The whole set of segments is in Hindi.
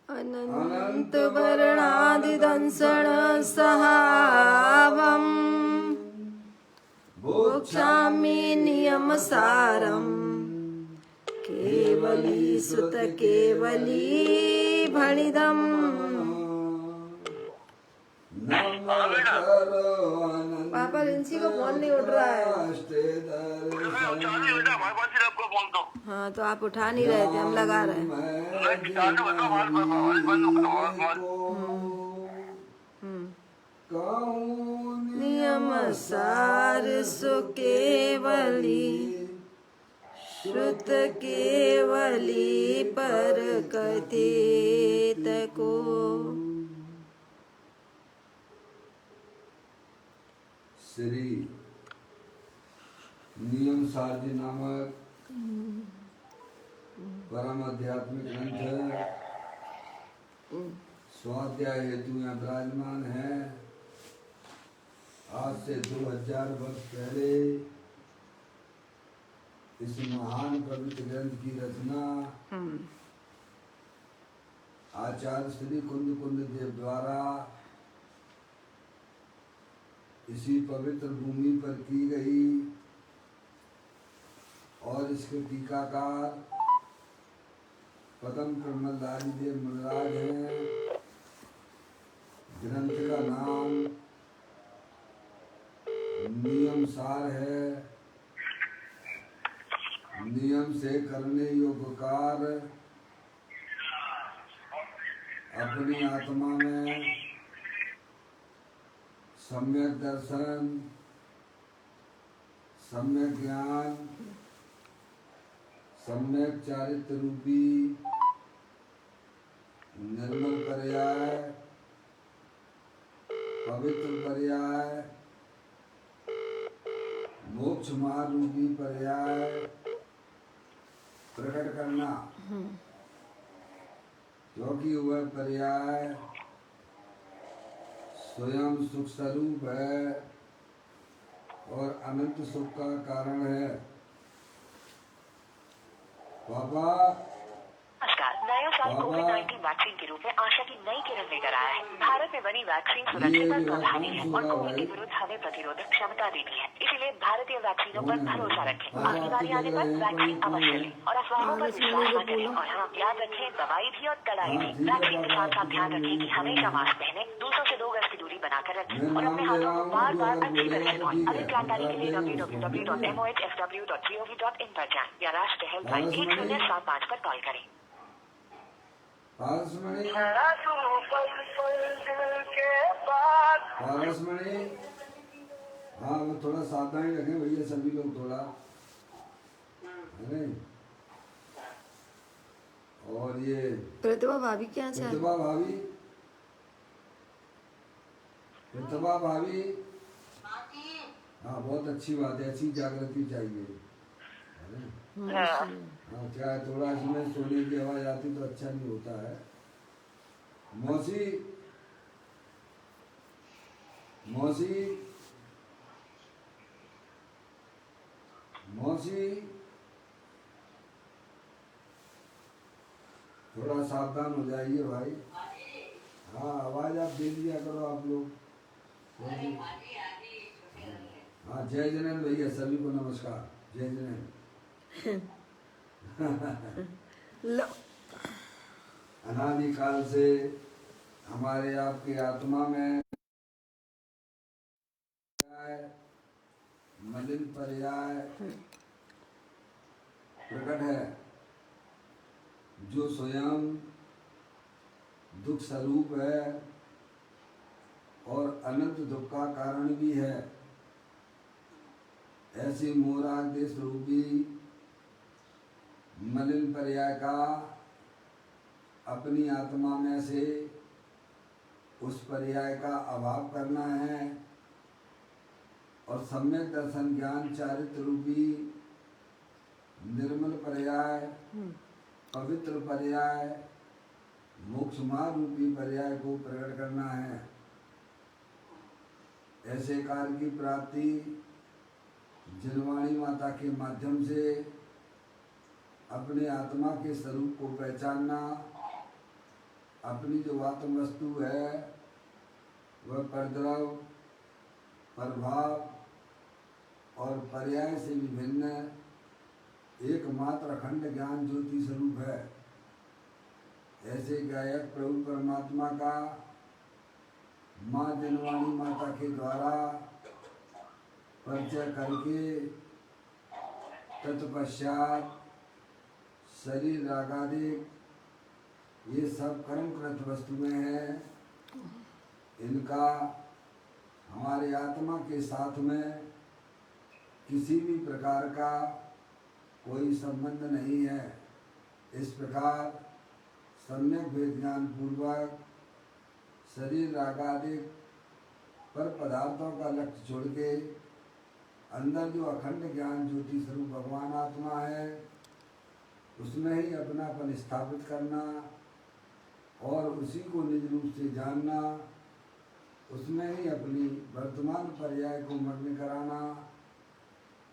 अनंत वर्णादिदंसण सहावम् भोक्ष्यामि नियमसारम् केवली सुत केवली भणिदम् पापा रिंसी को फोन नहीं उठ रहा है। हाँ तो आप उठा नहीं रहे थे, हम लगा रहे हैं। नियम सार सु केवली श्रुत केवली पर कथित को श्री नियम सारजी नामक परम आध्यात्मिक ग्रंथ स्वाध्याय हेतु यहाँ विराजमान है। आज से 2000 वर्ष पहले इस महान पवित्र ग्रंथ की रचना आचार्य श्री कुंद कुंद देव द्वारा इसी पवित्र भूमि पर की गई और इसके टीकाकार पदम प्रमलदारी देव मुनिराज हैं। ग्रंथ का नाम नियम सार है। नियम से करने योग्य कार्य अपनी आत्मा में सम्यक दर्शन, सम्यक ज्ञान, सम्यक चारित्र रूपी निर्मल पर्याय, पवित्र पर्याय, मोक्ष मार्ग रूपी पर्याय प्रकट करना, क्योंकि वह पर्याय स्वयं सुख स्वरूप है और अनंत सुख का कारण है। पापा नया साल कोविड-19 वैक्सीन के रूप में आशा की नई किरण लेकर आया है। भारत में बनी वैक्सीन सुरक्षित और प्रभावी है और कोविड के विरुद्ध हमें प्रतिरोधक क्षमता देती है। इसीलिए भारतीय वैक्सीनों पर भरोसा रखें। आपकी बारी आने पर वैक्सीन अवश्य लें और अफवाहों पर विश्वास न करें। और हाँ, याद रखें, दवाई भी और कड़ाई भी। वैक्सीन के साथ साथ ध्यान रखें कि हमेशा मास्क पहने, दूसरों से 2 गज की दूरी बनाकर रखें और अपने हाथों को बार-बार अच्छी तरह से धोएं। अधिक जानकारी के लिए www.mohfw.gov.in पर जाएं या राष्ट्रीय हेल्पलाइन 1075 पर कॉल करें। पारसमणि, हाँ वो थोड़ा सावधानी रखें भैया, सभी लोग थोड़ा, है नहीं? और ये प्रतिभा भाभी क्या चाहे? प्रतिभा भाभी, हाँ बहुत अच्छी बात है, ऐसी जागृति चाहिए, है ना? हाँ क्या है, थोड़ा इसमें सोने की आवाज आती तो अच्छा नहीं होता है। मौसी थोड़ा सावधान हो जाइए भाई। हाँ आवाज आप दे दिया करो आप लोग। हाँ जय जैन भैया, सभी को नमस्कार, जय जैन। अनादिकाल से हमारे आपकी आत्मा में मलिन पर्याय प्रकट है, जो स्वयं दुख स्वरूप है और अनंत दुख का कारण भी है। ऐसी मोराग देश रूपी मलिन पर्याय का अपनी आत्मा में से उस पर्याय का अभाव करना है और सम्यक दर्शन ज्ञान चारित्र रूपी निर्मल पर्याय, पवित्र पर्याय, मोक्ष मार्ग रूपी पर्याय को प्रकट करना है। ऐसे कार्य की प्राप्ति जिनवाणी माता के माध्यम से अपने आत्मा के स्वरूप को पहचानना, अपनी जो आत्म वस्तु है वह परद्रव, प्रभाव और पर्याय से विभिन्न एकमात्र अखंड ज्ञान ज्योति स्वरूप है। ऐसे गायक प्रभु परमात्मा का माँ जनवाणी माता के द्वारा परिचय करके तत्पश्चात शरीर रागादिक ये सब कर्मकृत वस्तुएं हैं, इनका हमारे आत्मा के साथ में किसी भी प्रकार का कोई संबंध नहीं है। इस प्रकार सम्यक वेद ज्ञान पूर्वक शरीर रागादिक पर पदार्थों का लक्ष्य छोड़ के अंदर जो अखंड ज्ञान ज्योति स्वरूप भगवान आत्मा है उसमें ही अपनापन स्थापित करना और उसी को निज रूप से जानना, उसमें ही अपनी वर्तमान पर्याय को मग्न कराना,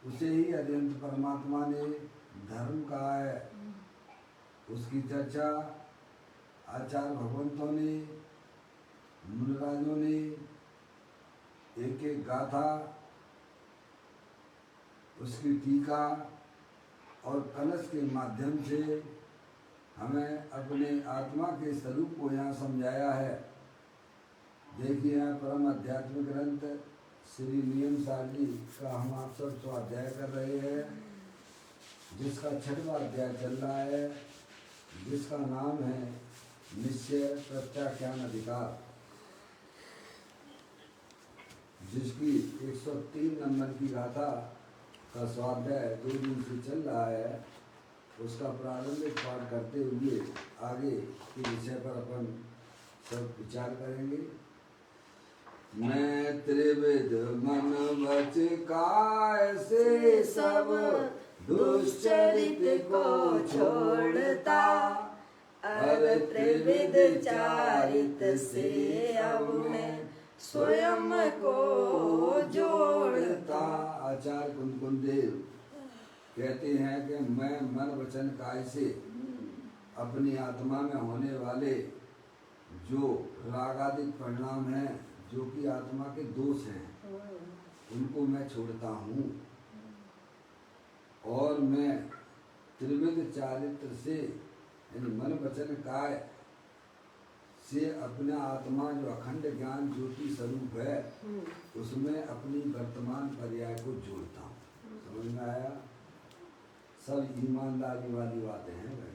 उसे ही अत्यंत परमात्मा ने धर्म कहा है। उसकी चर्चा आचार्य भगवंतों ने, मुनिराजों ने एक एक गाथा, उसकी टीका और कलश के माध्यम से हमें अपने आत्मा के स्वरूप को यहाँ समझाया है। देखिए यहाँ परम आध्यात्मिक ग्रंथ श्री नियम सारणी का हम आप सब स्वाध्याय कर रहे हैं, जिसका 6वां अध्याय चल रहा है, जिसका नाम है निश्चय प्रत्याख्यान अधिकार, जिसकी 103 नंबर की गाथा का स्वाध्याय 2 दिन से चल रहा है। उसका प्रारंभिक पाठ करते हुए आगे के विषय पर अपन सब विचार करेंगे। मैं त्रिविध मन वच काय से सब दुश्चरित को छोड़ता, अर त्रिविध चारित से अब मैं स्वयं को जोड़ता। आचार्य कुंकुम देव कहते हैं कि मैं मन वचन काय से अपनी आत्मा में होने वाले जो रागादिक परिणाम हैं, जो कि आत्मा के दोष हैं, उनको मैं छोड़ता हूँ और मैं त्रिविध चारित्र से मन वचन काय से अपना आत्मा जो अखंड ज्ञान ज्योति स्वरूप है उसमें अपनी वर्तमान पर्याय को जोड़ता हूँ। समझ में आया? सब ईमानदारी वाली बातें हैं भाई,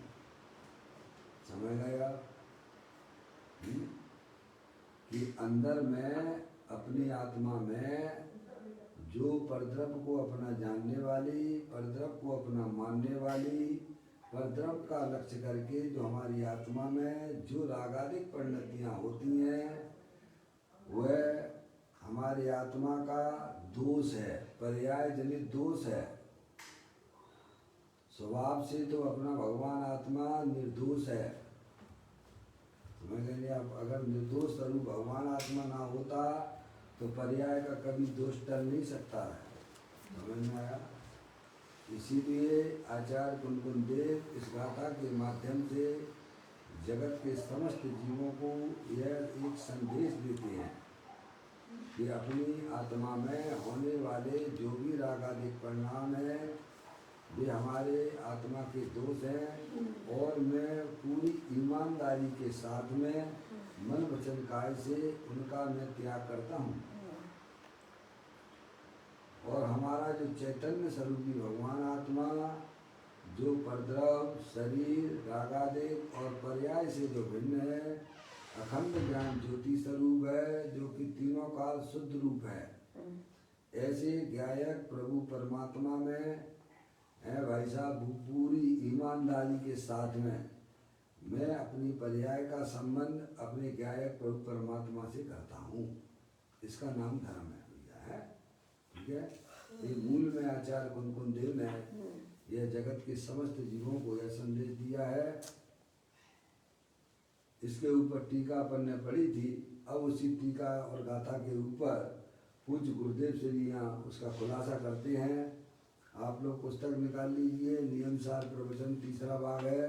समझ गया कि अंदर में अपनी आत्मा में जो परद्रव को अपना जानने वाली, परद्रव को अपना मानने वाली, परद्रव का लक्ष्य करके जो हमारी आत्मा में जो रागादिक परिणतियाँ होती हैं वह हमारी आत्मा का दोष है, पर्याय जनित दोष है। स्वभाव से तो अपना भगवान आत्मा निर्दोष है, समझ लेंगे आप। अगर निर्दोष स्वरूप भगवान आत्मा ना होता तो पर्याय का कभी दोष टल नहीं सकता है, समझ में आया? इसीलिए आचार्य कुंकुम देव इस गाथा के माध्यम से जगत के समस्त जीवों को यह एक संदेश देते हैं कि अपनी आत्मा में होने वाले जो भी रागादिक परिणाम है वे हमारे आत्मा के दोष हैं और मैं पूरी ईमानदारी के साथ में मन वचन काय से उनका मैं त्याग करता हूँ और हमारा जो चैतन्य स्वरूपी भगवान आत्मा जो परद्रव शरीर रागादिक और पर्याय से जो भिन्न है, अखंड ज्ञान ज्योति स्वरूप है, जो कि तीनों काल शुद्ध रूप है, ऐसे गायक प्रभु परमात्मा में है भाई साहब पूरी ईमानदारी के साथ में मैं अपनी पर्याय का संबंध अपने गायक प्रभु परमात्मा से करता हूँ। इसका नाम धर्म है भैया, है ठीक है। ये मूल में आचार्य कुंकुम देव ने यह जगत के समस्त जीवों को यह संदेश दिया है। इसके ऊपर टीका अपन ने पढ़ी थी। अब उसी टीका और गाथा के ऊपर पूज्य गुरुदेव श्री यहाँ उसका खुलासा करते हैं। आप लोग पुस्तक निकाल लीजिए, नियम सार प्रवचन तीसरा भाग है,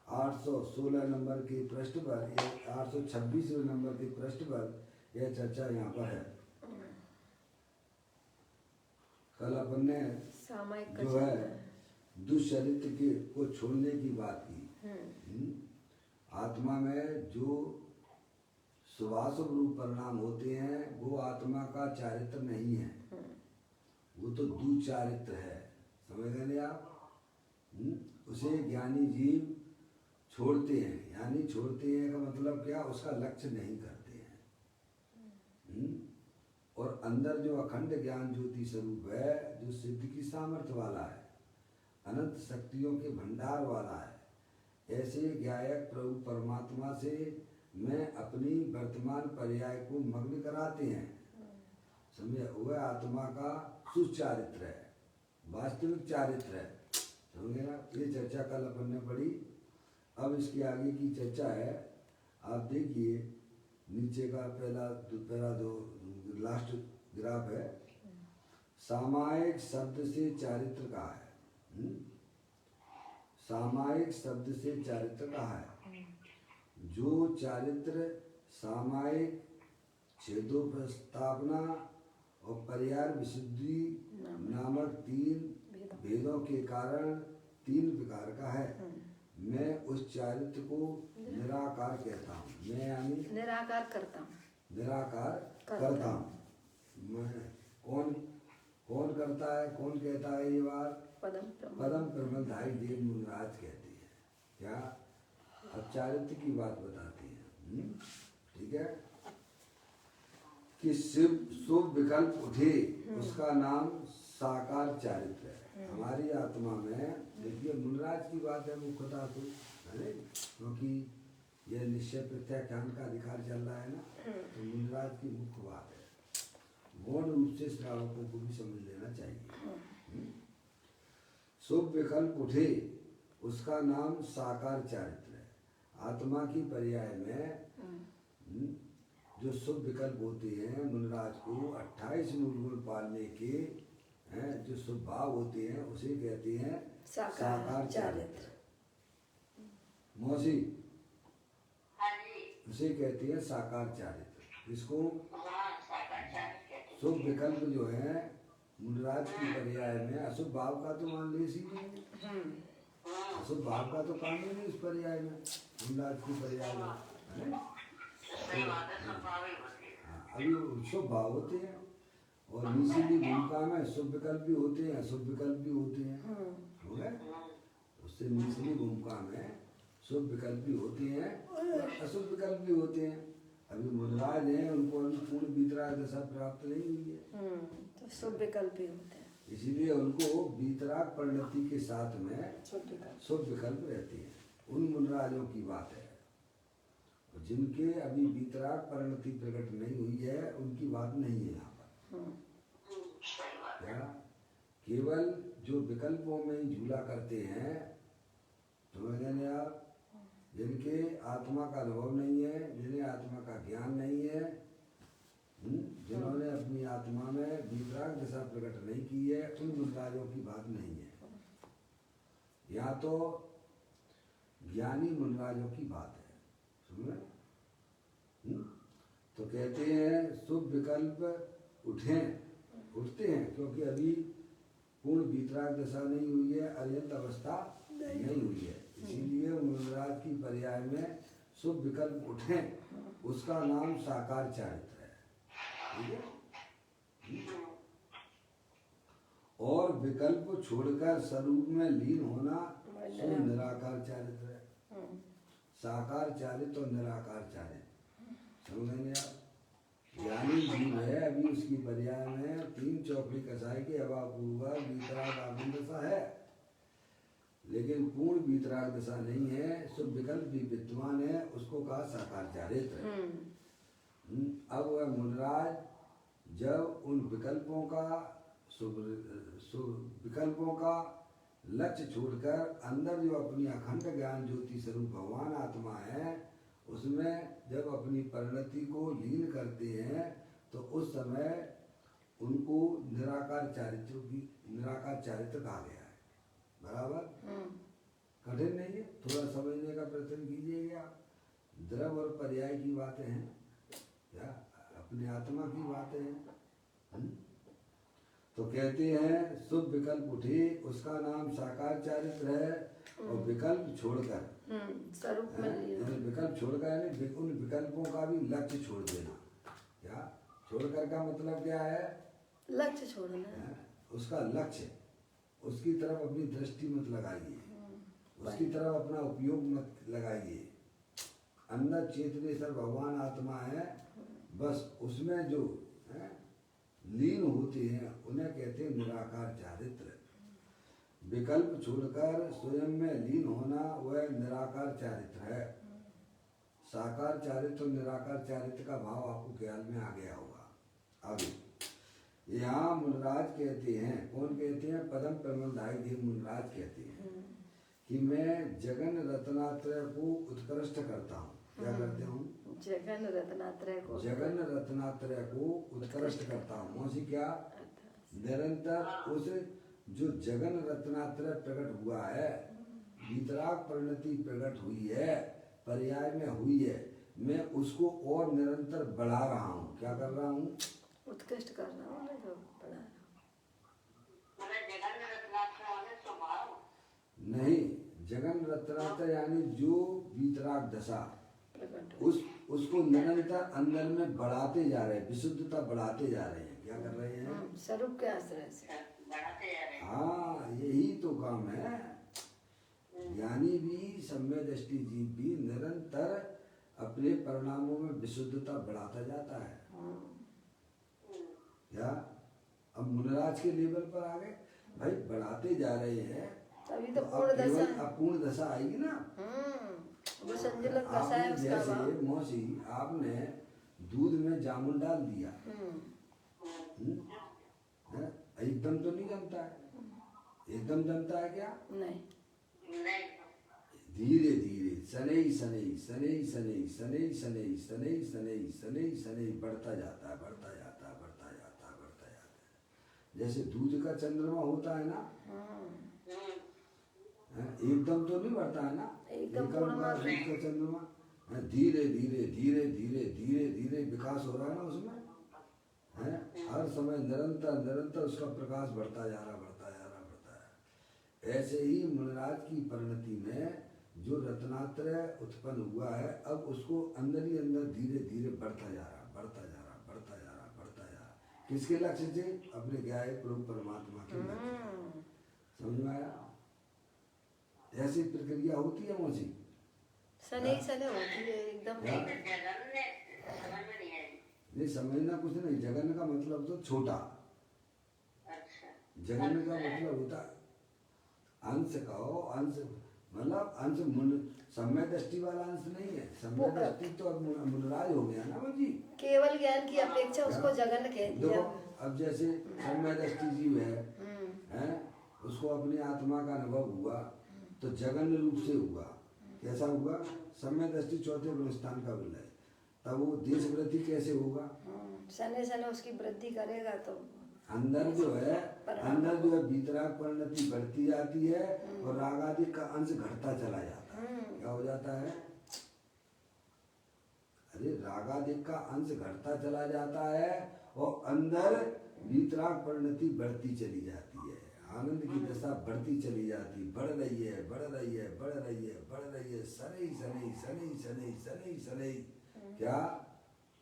816 नंबर के पृष्ठ पर, 826 नंबर के पृष्ठ पर यह चर्चा यहाँ पर है। कल अपन ने सामायिक जो है दुष्चरित्र के को छोड़ने की बात की। आत्मा में जो शुभाशुभ रूप परिणाम होते हैं वो आत्मा का चारित्र नहीं है, वो तो दुचारित्र है। समझ गए आप? उसे ज्ञानी जीव छोड़ते हैं, यानी छोड़ते हैं का मतलब क्या, उसका लक्ष्य नहीं करते हैं। और अंदर जो अखंड ज्ञान ज्योति स्वरूप है, जो सिद्ध की सामर्थ्य वाला है, अनंत शक्तियों के भंडार वाला है, ऐसे गायक प्रभु परमात्मा से मैं अपनी वर्तमान पर्याय को मग्न कराते हैं। समझे? वह आत्मा का सुचारित्र है, वास्तविक चारित्र है। समझे ना? ये चर्चा कल अपन ने पढ़ी। अब इसकी आगे की चर्चा है, आप देखिए नीचे का पहला दो लास्ट ग्राफ है। सामायिक शब्द से चारित्र कहा है। सामायिक शब्द से चारित्र कहा है। जो चारित्र सामायिक छेदोपस्थापना और पर्याय विशुद्धि नामक तीन भेदों के कारण तीन प्रकार का है, मैं उस चारित्र को निराकार कहता हूँ। मैं यानी निराकार करता हूँ, निराकार करता हूँ। मैं कौन करता है, कौन कहता है ये बात? पदम प्रबंधाई देव मुनिराज कहते हैं। क्या? अब चारित्र की बात बताती है। ठीक है, कि शिव शुभ विकल्प उठे उसका नाम साकार चारित्र है। हमारी आत्मा में देखिए मुनिराज की बात है मुख्यतः तो, है क्योंकि यह निश्चय प्रत्याख्यान का अधिकार चल रहा है ना, तो मुनिराज की मुख्य बात है। गौण रूप से श्रावकों को भी समझ लेना चाहिए। शुभ विकल्प उठे उसका नाम साकार चारित्र है। आत्मा की पर्याय में जो शुभ विकल्प होते हैं, मुनिराज को 28 मूल गुण पालने के हैं जो शुभ भाव होते हैं, उसे कहते हैं साकार चारित्र। मौसी, उसे कहते हैं साकार चारित्र। इसको शुभ विकल्प जो है मुनिराज की पर्याय में, अशुभ भाव का तो मान ली सीधे, अशुभ भाव का तो काम ही नहीं इस पर्याय में, मुनिराज की पर्याय में। अभी शुभ भाव होते हैं और निचली भूमिका में शुभ विकल्प भी होते हैं, अशुभ विकल्प भी होते हैं। हो गए? उससे निचली भूमिका में शुभ विकल्प भी होते हैं और अशुभ विकल्प भी होते हैं। अभी मुनिराज हैं, उनको अभी पूर्ण वीतराग दशा प्राप्त नहीं हुई है, तो शुभ विकल्प भी होते हैं, इसीलिए उनको वीतराग परिणति के साथ में शुभ विकल्प रहते हैं। उन मुनिराजों की बात है। जिनके अभी वीतराग परिणति प्रकट नहीं हुई है उनकी बात नहीं है यहाँ पर। क्या? केवल जो विकल्पों में ही झूला करते हैं, समझ लेंगे आप, जिनके आत्मा का अनुभव नहीं है, जिन्हें आत्मा का ज्ञान नहीं है, जिन्होंने अपनी आत्मा में वीतराग दशा प्रकट नहीं की है, उन मुनिराजों की बात नहीं है। यहाँ तो ज्ञानी मुनिराजों की बात है। सुन, तो कहते हैं शुभ विकल्प उठते हैं क्योंकि अभी पूर्ण वीतराग दशा नहीं हुई है, अर्यंत अवस्था नहीं हुई है, इसीलिए मुनिराज की पर्याय में शुभ विकल्प उठे उसका नाम साकार चारित्र है। ठीक है? और विकल्प छोड़कर स्वरूप में लीन होना शुभ निराकार चारित्र है। साकार चारित्र और निराकार चारित्र समझेंगे आप? ज्ञानी जीव है, अभी उसकी पर्याय में तीन चौकड़ी कसाई के अभाव पूर्वक वीतराग आनंद दशा है, लेकिन पूर्ण वीतराग दशा नहीं है। शुभ विकल्प भी विद्यमान है, उसको कहा साकार चारित्र। अब वह मुनिराज जब उन विकल्पों का लक्ष्य छोड़कर अंदर जो अपनी अखंड ज्ञान ज्योति स्वरूप भगवान आत्मा है, उसमें जब अपनी परिणति को लीन करते हैं, तो उस समय उनको निराकार चारित्र कहा गया है। बराबर, कठिन नहीं है, थोड़ा समझने का प्रयत्न कीजिएगा आप। द्रव और पर्याय की बातें हैं या अपनी आत्मा की बातें हैं। तो कहते हैं शुभ विकल्प उठे, उसका नाम साकार चारित्र है। और विकल्प छोड़कर स्वरूप में विकल्प छोड़कर यानी उन विकल्पों का भी लक्ष्य छोड़ देना। क्या छोड़कर का मतलब क्या है? लक्ष्य छोड़ना। उसका लक्ष्य, उसकी तरफ अपनी दृष्टि मत लगाइए, उसकी तरफ अपना उपयोग मत लगाइए। अंदर चेतनेश्वर भगवान आत्मा है, बस उसमें जो है लीन होते हैं उन्हें कहते हैं निराकार चारित्र। विकल्प छोड़कर स्वयं में लीन होना वह निराकार चारित्र है। साकार चारित्र और निराकार चारित्र का भाव आपको ख्याल में आ गया होगा। आगे यहाँ मुनराज कहते हैं, कौन कहते हैं? पदम प्रबंधाई देव मुनराज कहते हैं कि मैं जगन रत्नात्रय को उत्कृष्ट करता हूँ। क्या करते हूँ? जगन रत्नात्रय को उत्कृष्ट करता हूँ। मौसी क्या? निरंतर उस जो जगन रत्नात्रय प्रकट हुआ है, वितराग परिणति प्रकट हुई है, पर्याय में हुई है, मैं उसको और निरंतर बढ़ा रहा हूँ। क्या कर रहा हूँ? उत्कृष्ट कर रहा हूँ, जो बढ़ा रहा हूँ। नहीं, जगन रत्नात्रय यानी जो वितराग दशा उसको निरंतर अंदर में बढ़ाते जा रहे हैं, विशुद्धता बढ़ाते जा रहे हैं। क्या कर रहे हैं? स्वरूप के आश्रय से बढ़ाते जा रहे हैं। हाँ, यही तो काम है। ज्ञानी भी, सम्यक दृष्टि जीव भी निरंतर अपने परिणामों में विशुद्धता बढ़ाता जाता है। क्या अब मुनराज के लेवल पर आ गए भाई, बढ़ाते जा रहे हैं, तभी तो पूर्ण दशा, अब पूर्ण दशा आएगी ना। वो संजलक दशा है उसका जैसे भाव। मौसी आपने दूध में जामुन डाल दिया, एकदम तो नहीं जमता है। एकदम जमता है क्या? नहीं, धीरे धीरे सनई सनई सनई सनई सनई सनई सनई सनई सनई सनई बढ़ता जाता है, बढ़ता जाता है, बढ़ता जाता है, बढ़ता जाता है। जैसे दूध का चंद्रमा होता है ना, एकदम तो नहीं बढ़ता है ना, एकदम दूध का चंद्रमा धीरे धीरे धीरे धीरे धीरे धीरे विकास हो रहा है ना उसमें, है हर समय निरंतर निरंतर उसका प्रकाश बढ़ता जा रहा, बढ़ता जा रहा, बढ़ता है। ऐसे ही मुनराज की परिणति में जो रत्नात्रय उत्पन्न हुआ है, अब उसको अंदर ही अंदर धीरे धीरे बढ़ता जा रहा, बढ़ता जा रहा, बढ़ता जा रहा, बढ़ता जा रहा। किसके लक्ष्य से? अपने गायक प्रभु परमात्मा के लक्ष्य से। समझ में आया? ऐसी प्रक्रिया होती है मौसी, सने सने होती है एकदम। नहीं समझना कुछ नहीं। जगन का मतलब तो छोटा, जगन का मतलब होता अंश का हो, अंश मतलब अंश सम्यक दृष्टि वाला अंश नहीं है। सम्यक दृष्टि तो अब मुनराज हो गया ना जी। केवल ज्ञान की अपेक्षा उसको जगन कह दिया। अब जैसे सम्यक दृष्टि जीव है, उसको अपनी आत्मा का अनुभव हुआ तो जगन रूप से हुआ। कैसा हुआ? सम्यक दृष्टि चौथे गुण स्थान का विलय, तब वो देश वृद्धि कैसे होगा? सने सने उसकी वृद्धि करेगा तो अंदर जो है वितराग परिणति बढ़ती जाती है और राग आदि का अंश घटता चला जाता है। क्या हो जाता है? अरे राग आदि का अंश घटता चला जाता है और अंदर वितराग परिणति बढ़ती चली जाती है। आनंद की दशा बढ़ती चली जाती, बढ़ रही है, बढ़ रही है, बढ़ रही है, बढ़ रही है, सनई सनई सनई सनई सनई सनई। क्या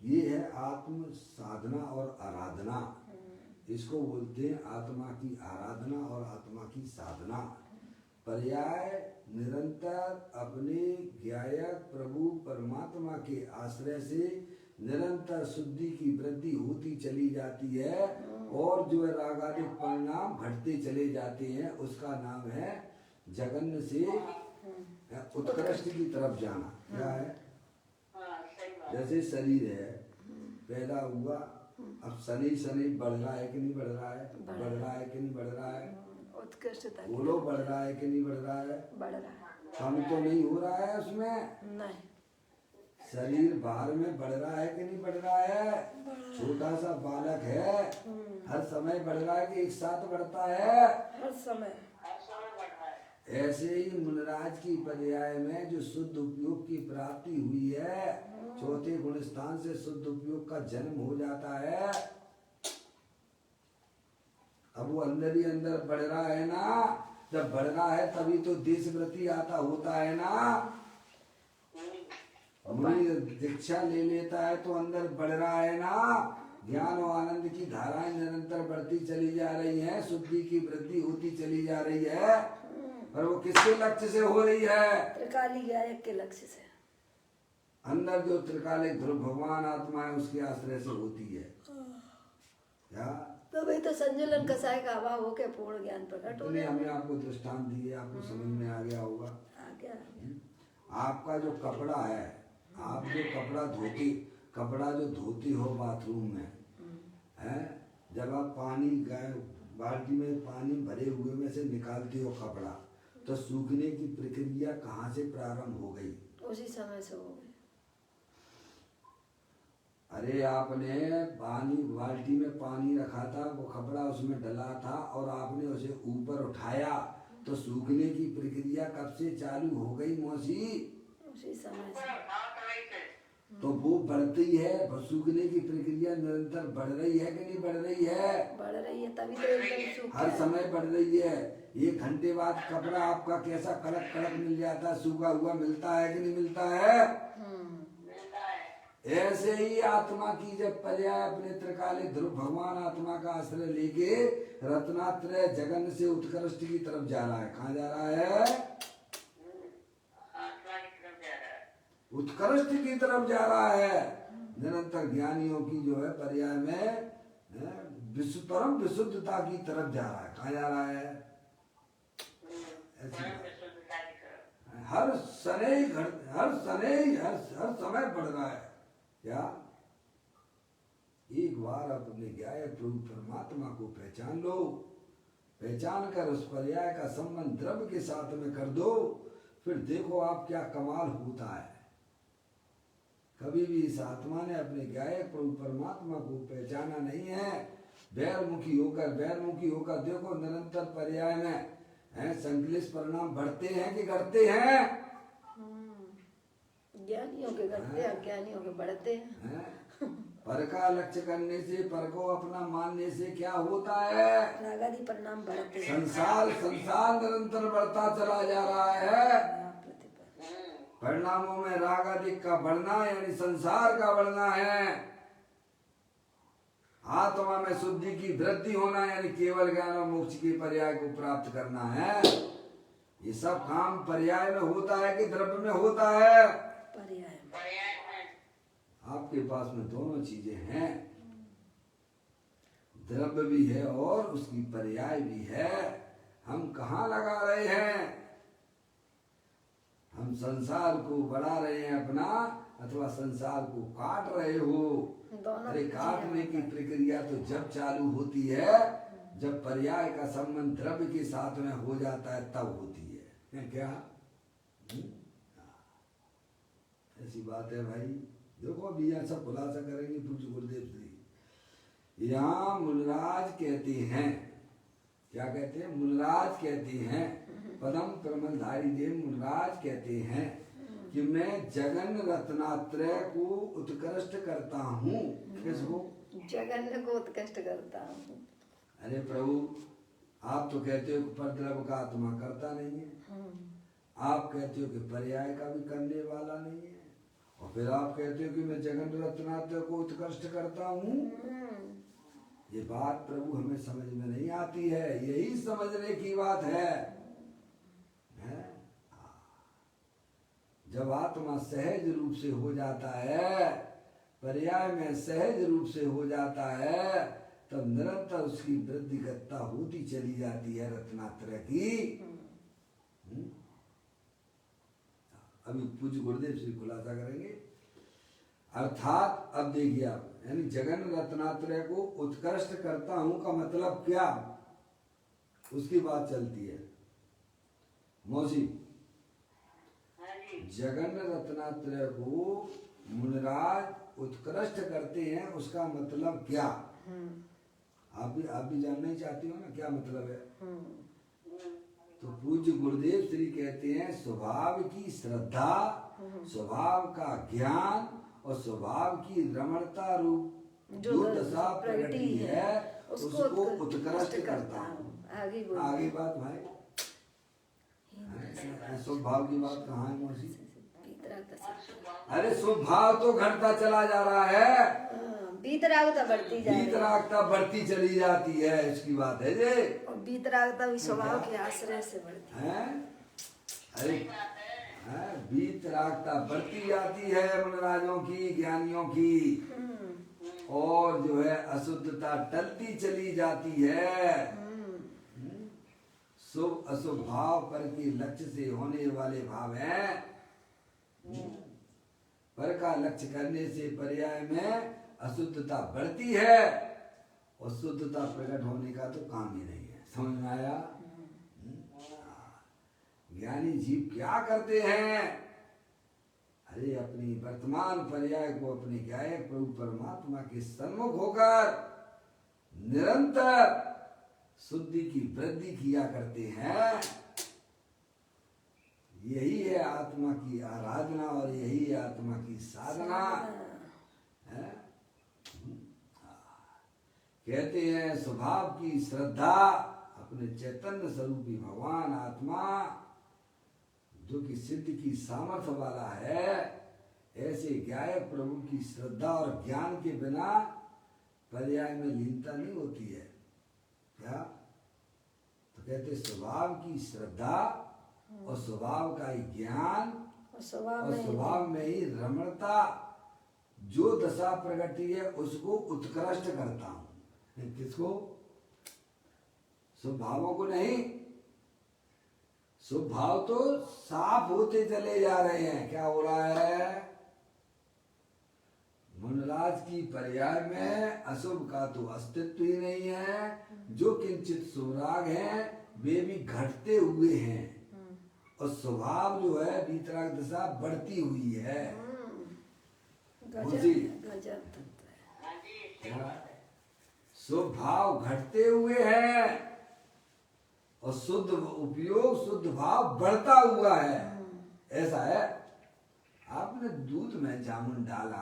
ये है आत्म साधना और आराधना। इसको बोलते हैं आत्मा की आराधना और आत्मा की साधना। पर्याय निरंतर अपने गायक प्रभु परमात्मा के आश्रय से निरंतर शुद्धि की वृद्धि होती चली जाती है और जो रागादिक परिणाम घटते चले जाते हैं, उसका नाम है जगन से उत्कृष्ट की तरफ जाना। क्या है? जैसे शरीर है, पैदा हुआ, अब शनि शनि बढ़ रहा है कि नहीं बढ़ रहा है? बढ़ रहा है कि नहीं बढ़ रहा है? उत्कृष्टता बोलो, बढ़ रहा है कि नहीं बढ़ रहा है? बढ़ रहा है। कम तो नहीं हो रहा है उसमें? नहीं। शरीर बाहर में बढ़ रहा है कि नहीं बढ़ रहा है? छोटा सा बालक है, हर समय बढ़ रहा है कि एक साथ बढ़ता है? हर समय। ऐसे ही मुनराज की पर्याय में जो शुद्ध उपयोग की प्राप्ति हुई है, चौथे गुण स्थान से शुद्ध उपयोग का जन्म हो जाता है। अब वो अंदर ही अंदर बढ़ रहा है ना, जब बढ़ रहा है तभी तो देशव्रति आता होता है ना। मुनि दीक्षा ले लेता है तो अंदर बढ़ रहा है ना, ज्ञान और आनंद की धाराएं निरंतर बढ़ती चली जा रही हैं, शुद्धि की वृद्धि होती चली जा रही है। पर वो किसके लक्ष्य से हो रही है? त्रिकाली गायक के लक्ष्य से। अंदर जो त्रिकालिक ध्रुव भगवान आत्मा है उसके आश्रय से होती है। क्या तो भाई तो संजुलन कसाय का अभाव होके पूर्ण ज्ञान प्रकट हो हमने आपको दृष्टांत दिए, आपको समझ में आ गया होगा। आ गया। आपका जो कपड़ा है, आप जो कपड़ा जो धोती हो बाथरूम में है, जब आप पानी बाल्टी में पानी भरे हुए में से निकालती हो कपड़ा, तो सूखने की प्रक्रिया कहाँ से प्रारंभ हो गई? उसी समय से हो गई। अरे आपने बाल्टी में पानी रखा था, वो कपड़ा उसमें डला था और आपने उसे ऊपर उठाया, तो सूखने की प्रक्रिया कब से चालू हो गई मौसी? उसी समय से। तो वो बढ़ती है, सूखने की प्रक्रिया निरंतर बढ़ रही है कि नहीं बढ़ रही है? बढ़ रही है, तभी तो एकदम सूख हर समय बढ़ रही है। 1 घंटे बाद कपड़ा आपका कैसा कड़क कड़क मिल जाता है, सूखा हुआ मिलता है कि नहीं मिलता है? ऐसे ही आत्मा की जब पर्याय अपने त्रिकालिक ध्रुव भगवान आत्मा का आश्रय लेके रत्नात्रय जगन से उत्कृष्ट की तरफ जा रहा है। कहाँ जा रहा है? उत्कृष्ट की तरफ जा रहा है। निरंतर ज्ञानियों की जो है पर्याय में परम विशुद्धता की तरफ जा रहा है। कहाँ जा रहा है? हर समय बढ़ रहा है। क्या एक बार अपने ज्ञाय प्रभु परमात्मा को पहचान लो, पहचान कर उस पर्याय का संबंध द्रव्य के साथ में कर दो, फिर देखो आप क्या कमाल होता है। कभी भी इस आत्मा ने अपने ज्ञाय प्रभु परमात्मा को पहचाना नहीं है। बैरमुखी होकर देखो निरंतर पर्याय में संकलिश परिणाम बढ़ते हैं कि घटते हैं? ज्ञानियों के घटते हैं, अज्ञानियों के बढ़ते हैं। पर का लक्ष्य करने से, पर को अपना मानने से क्या होता है? रागादि परिणाम बढ़ते हैं। संसार निरंतर बढ़ता चला जा रहा है। परिणामों में राग अधिक का बढ़ना यानी संसार का बढ़ना है। आत्मा में शुद्धि की वृद्धि होना यानी केवल ज्ञान और मोक्ष की पर्याय को प्राप्त करना है। ये सब काम पर्याय में होता है कि द्रव्य में होता है? पर्याय में। आपके पास में दोनों चीजें हैं, द्रव्य भी है और उसकी पर्याय भी है। हम कहाँ लगा रहे हैं? हम संसार को बढ़ा रहे हैं अपना, अथवा संसार को काट रहे हो? अरे काटने की प्रक्रिया तो जब चालू होती है जब पर्याय का संबंध द्रव्य के साथ में हो जाता है, तब होती है। क्या ऐसी बात है भाई? देखो अभी यह सब खुलासा करेंगे पूज्य गुरुदेव श्री। यहाँ मुनराज कहते हैं, क्या कहते हैं? मुनराज कहते हैं, पदम प्रमलधारी देव मुनराज कहते हैं कि मैं जगन रत्नात्रय को उत्कृष्ट करता हूँ। किसको? जगन को उत्कृष्ट करता हूँ। अरे प्रभु, आप तो कहते हो कि परद्रव्य का आत्मा करता नहीं है, आप कहते हो कि पर्याय का भी करने वाला नहीं है, और फिर आप कहते हो कि मैं जगन रत्नात्रय को उत्कृष्ट करता हूँ। ये बात प्रभु हमें समझ में नहीं आती है। यही समझने की बात है। जब आत्मा सहज रूप से हो जाता है, पर्याय में सहज रूप से हो जाता है, तब निरंतर उसकी वृद्धिगतता होती चली जाती है रत्नात्रय की। अभी पूज्य गुरुदेव श्री खुलासा करेंगे। अर्थात अब देखिए आप, यानी जगन रत्नात्रय को उत्कृष्ट करता हूं का मतलब क्या, उसकी बात चलती है मौसी। जगन रत्नात्रय को मुनिराज उत्कृष्ट करते हैं उसका मतलब क्या? आप भी जानना ही चाहती हो ना क्या मतलब है? तो पूज्य गुरुदेव श्री कहते हैं स्वभाव की श्रद्धा, स्वभाव का ज्ञान और स्वभाव की रमणता रूप जो दशा प्रगति है उसको उत्कृष्ट करता हूँ। आगे बात भाई, स्वभाव की बात कहाँ है मौसी? अरे स्वभाव तो घटता चला जा रहा है, बीतरागता बढ़ती जा रही है, बीतरागता बढ़ती चली जाती है, इसकी बात है जे। और बीतरागता भी स्वभाव के आश्रय से बढ़ती है। अरे बीतरागता बढ़ती जाती है मुनिराजों की, ज्ञानियों की, और जो है अशुद्धता टलती चली जाती है। शुभ अशुभ भाव पर के लक्ष्य से होने वाले भाव हैं। पर का लक्ष्य करने से पर्याय में अशुद्धता बढ़ती है और शुद्धता प्रकट होने का तो काम ही नहीं है। समझ में आया? ज्ञानी जीव क्या करते हैं? अरे अपनी वर्तमान पर्याय को अपने गायक प्रभु परमात्मा के सन्मुख होकर निरंतर शुद्धि की वृद्धि किया करते हैं। यही है आत्मा की आराधना और यही है आत्मा की साधना है। कहते हैं स्वभाव की श्रद्धा, अपने चैतन्य स्वरूपी भगवान आत्मा जो कि सिद्ध की सामर्थ्य वाला है, ऐसे गायक प्रभु की श्रद्धा और ज्ञान के बिना पर्याय में लीनता नहीं होती है। क्या? तो कहते स्वभाव की श्रद्धा और स्वभाव का ही ज्ञान और स्वभाव में ही रमणता जो दशा प्रगति है उसको उत्कृष्ट करता हूँ। किसको? स्वभावों को नहीं। स्वभाव तो साफ होते चले जा रहे हैं। क्या हो रहा है? मुनिराज की पर्याय में अशुभ का तो अस्तित्व ही नहीं है। जो किंचित शुभराग हैं वे भी घटते हुए हैं और स्वभाव जो है बीतराग दशा बढ़ती हुई है। स्वभाव घटते हुए हैं और शुद्ध उपयोग शुद्ध भाव बढ़ता हुआ है। ऐसा है। आपने दूध में जामुन डाला,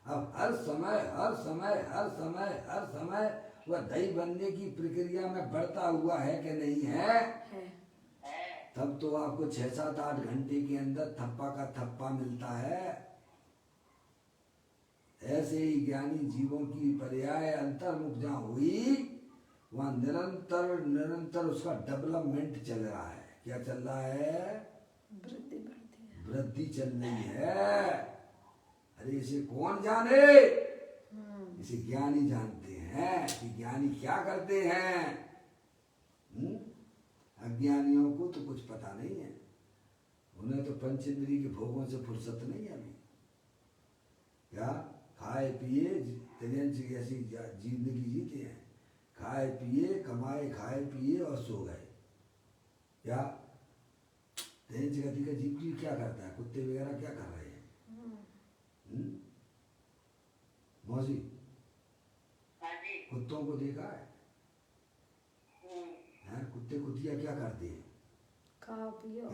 अब हर समय वह दही बनने की प्रक्रिया में बढ़ता हुआ है कि नहीं है? तब तो आपको 6-7-8 घंटे के अंदर थप्पा का थप्पा मिलता है। ऐसे ही ज्ञानी जीवों की पर्याय अंतर्मुख जहाँ हुई वहाँ निरंतर उसका डेवलपमेंट चल रहा है। क्या चल रहा है? वृद्धि चल रही है। अरे इसे कौन जाने? इसे ज्ञानी जानते हैं कि ज्ञानी क्या करते हैं। अज्ञानियों को तो कुछ पता नहीं है। उन्हें तो पंचेंद्रिय के भोगों से फुर्सत नहीं है अभी। क्या खाए पिए ऐसी जिंदगी जीते हैं, खाए पिए कमाए खाए पिए और सो गए। क्या गति का जीव क्या करता है? कुत्ते वगैरह क्या कर रहे हैं? मौसी कुत्तों को देखा है? कुत्ते कुतिया क्या करते हैं? खा पिया,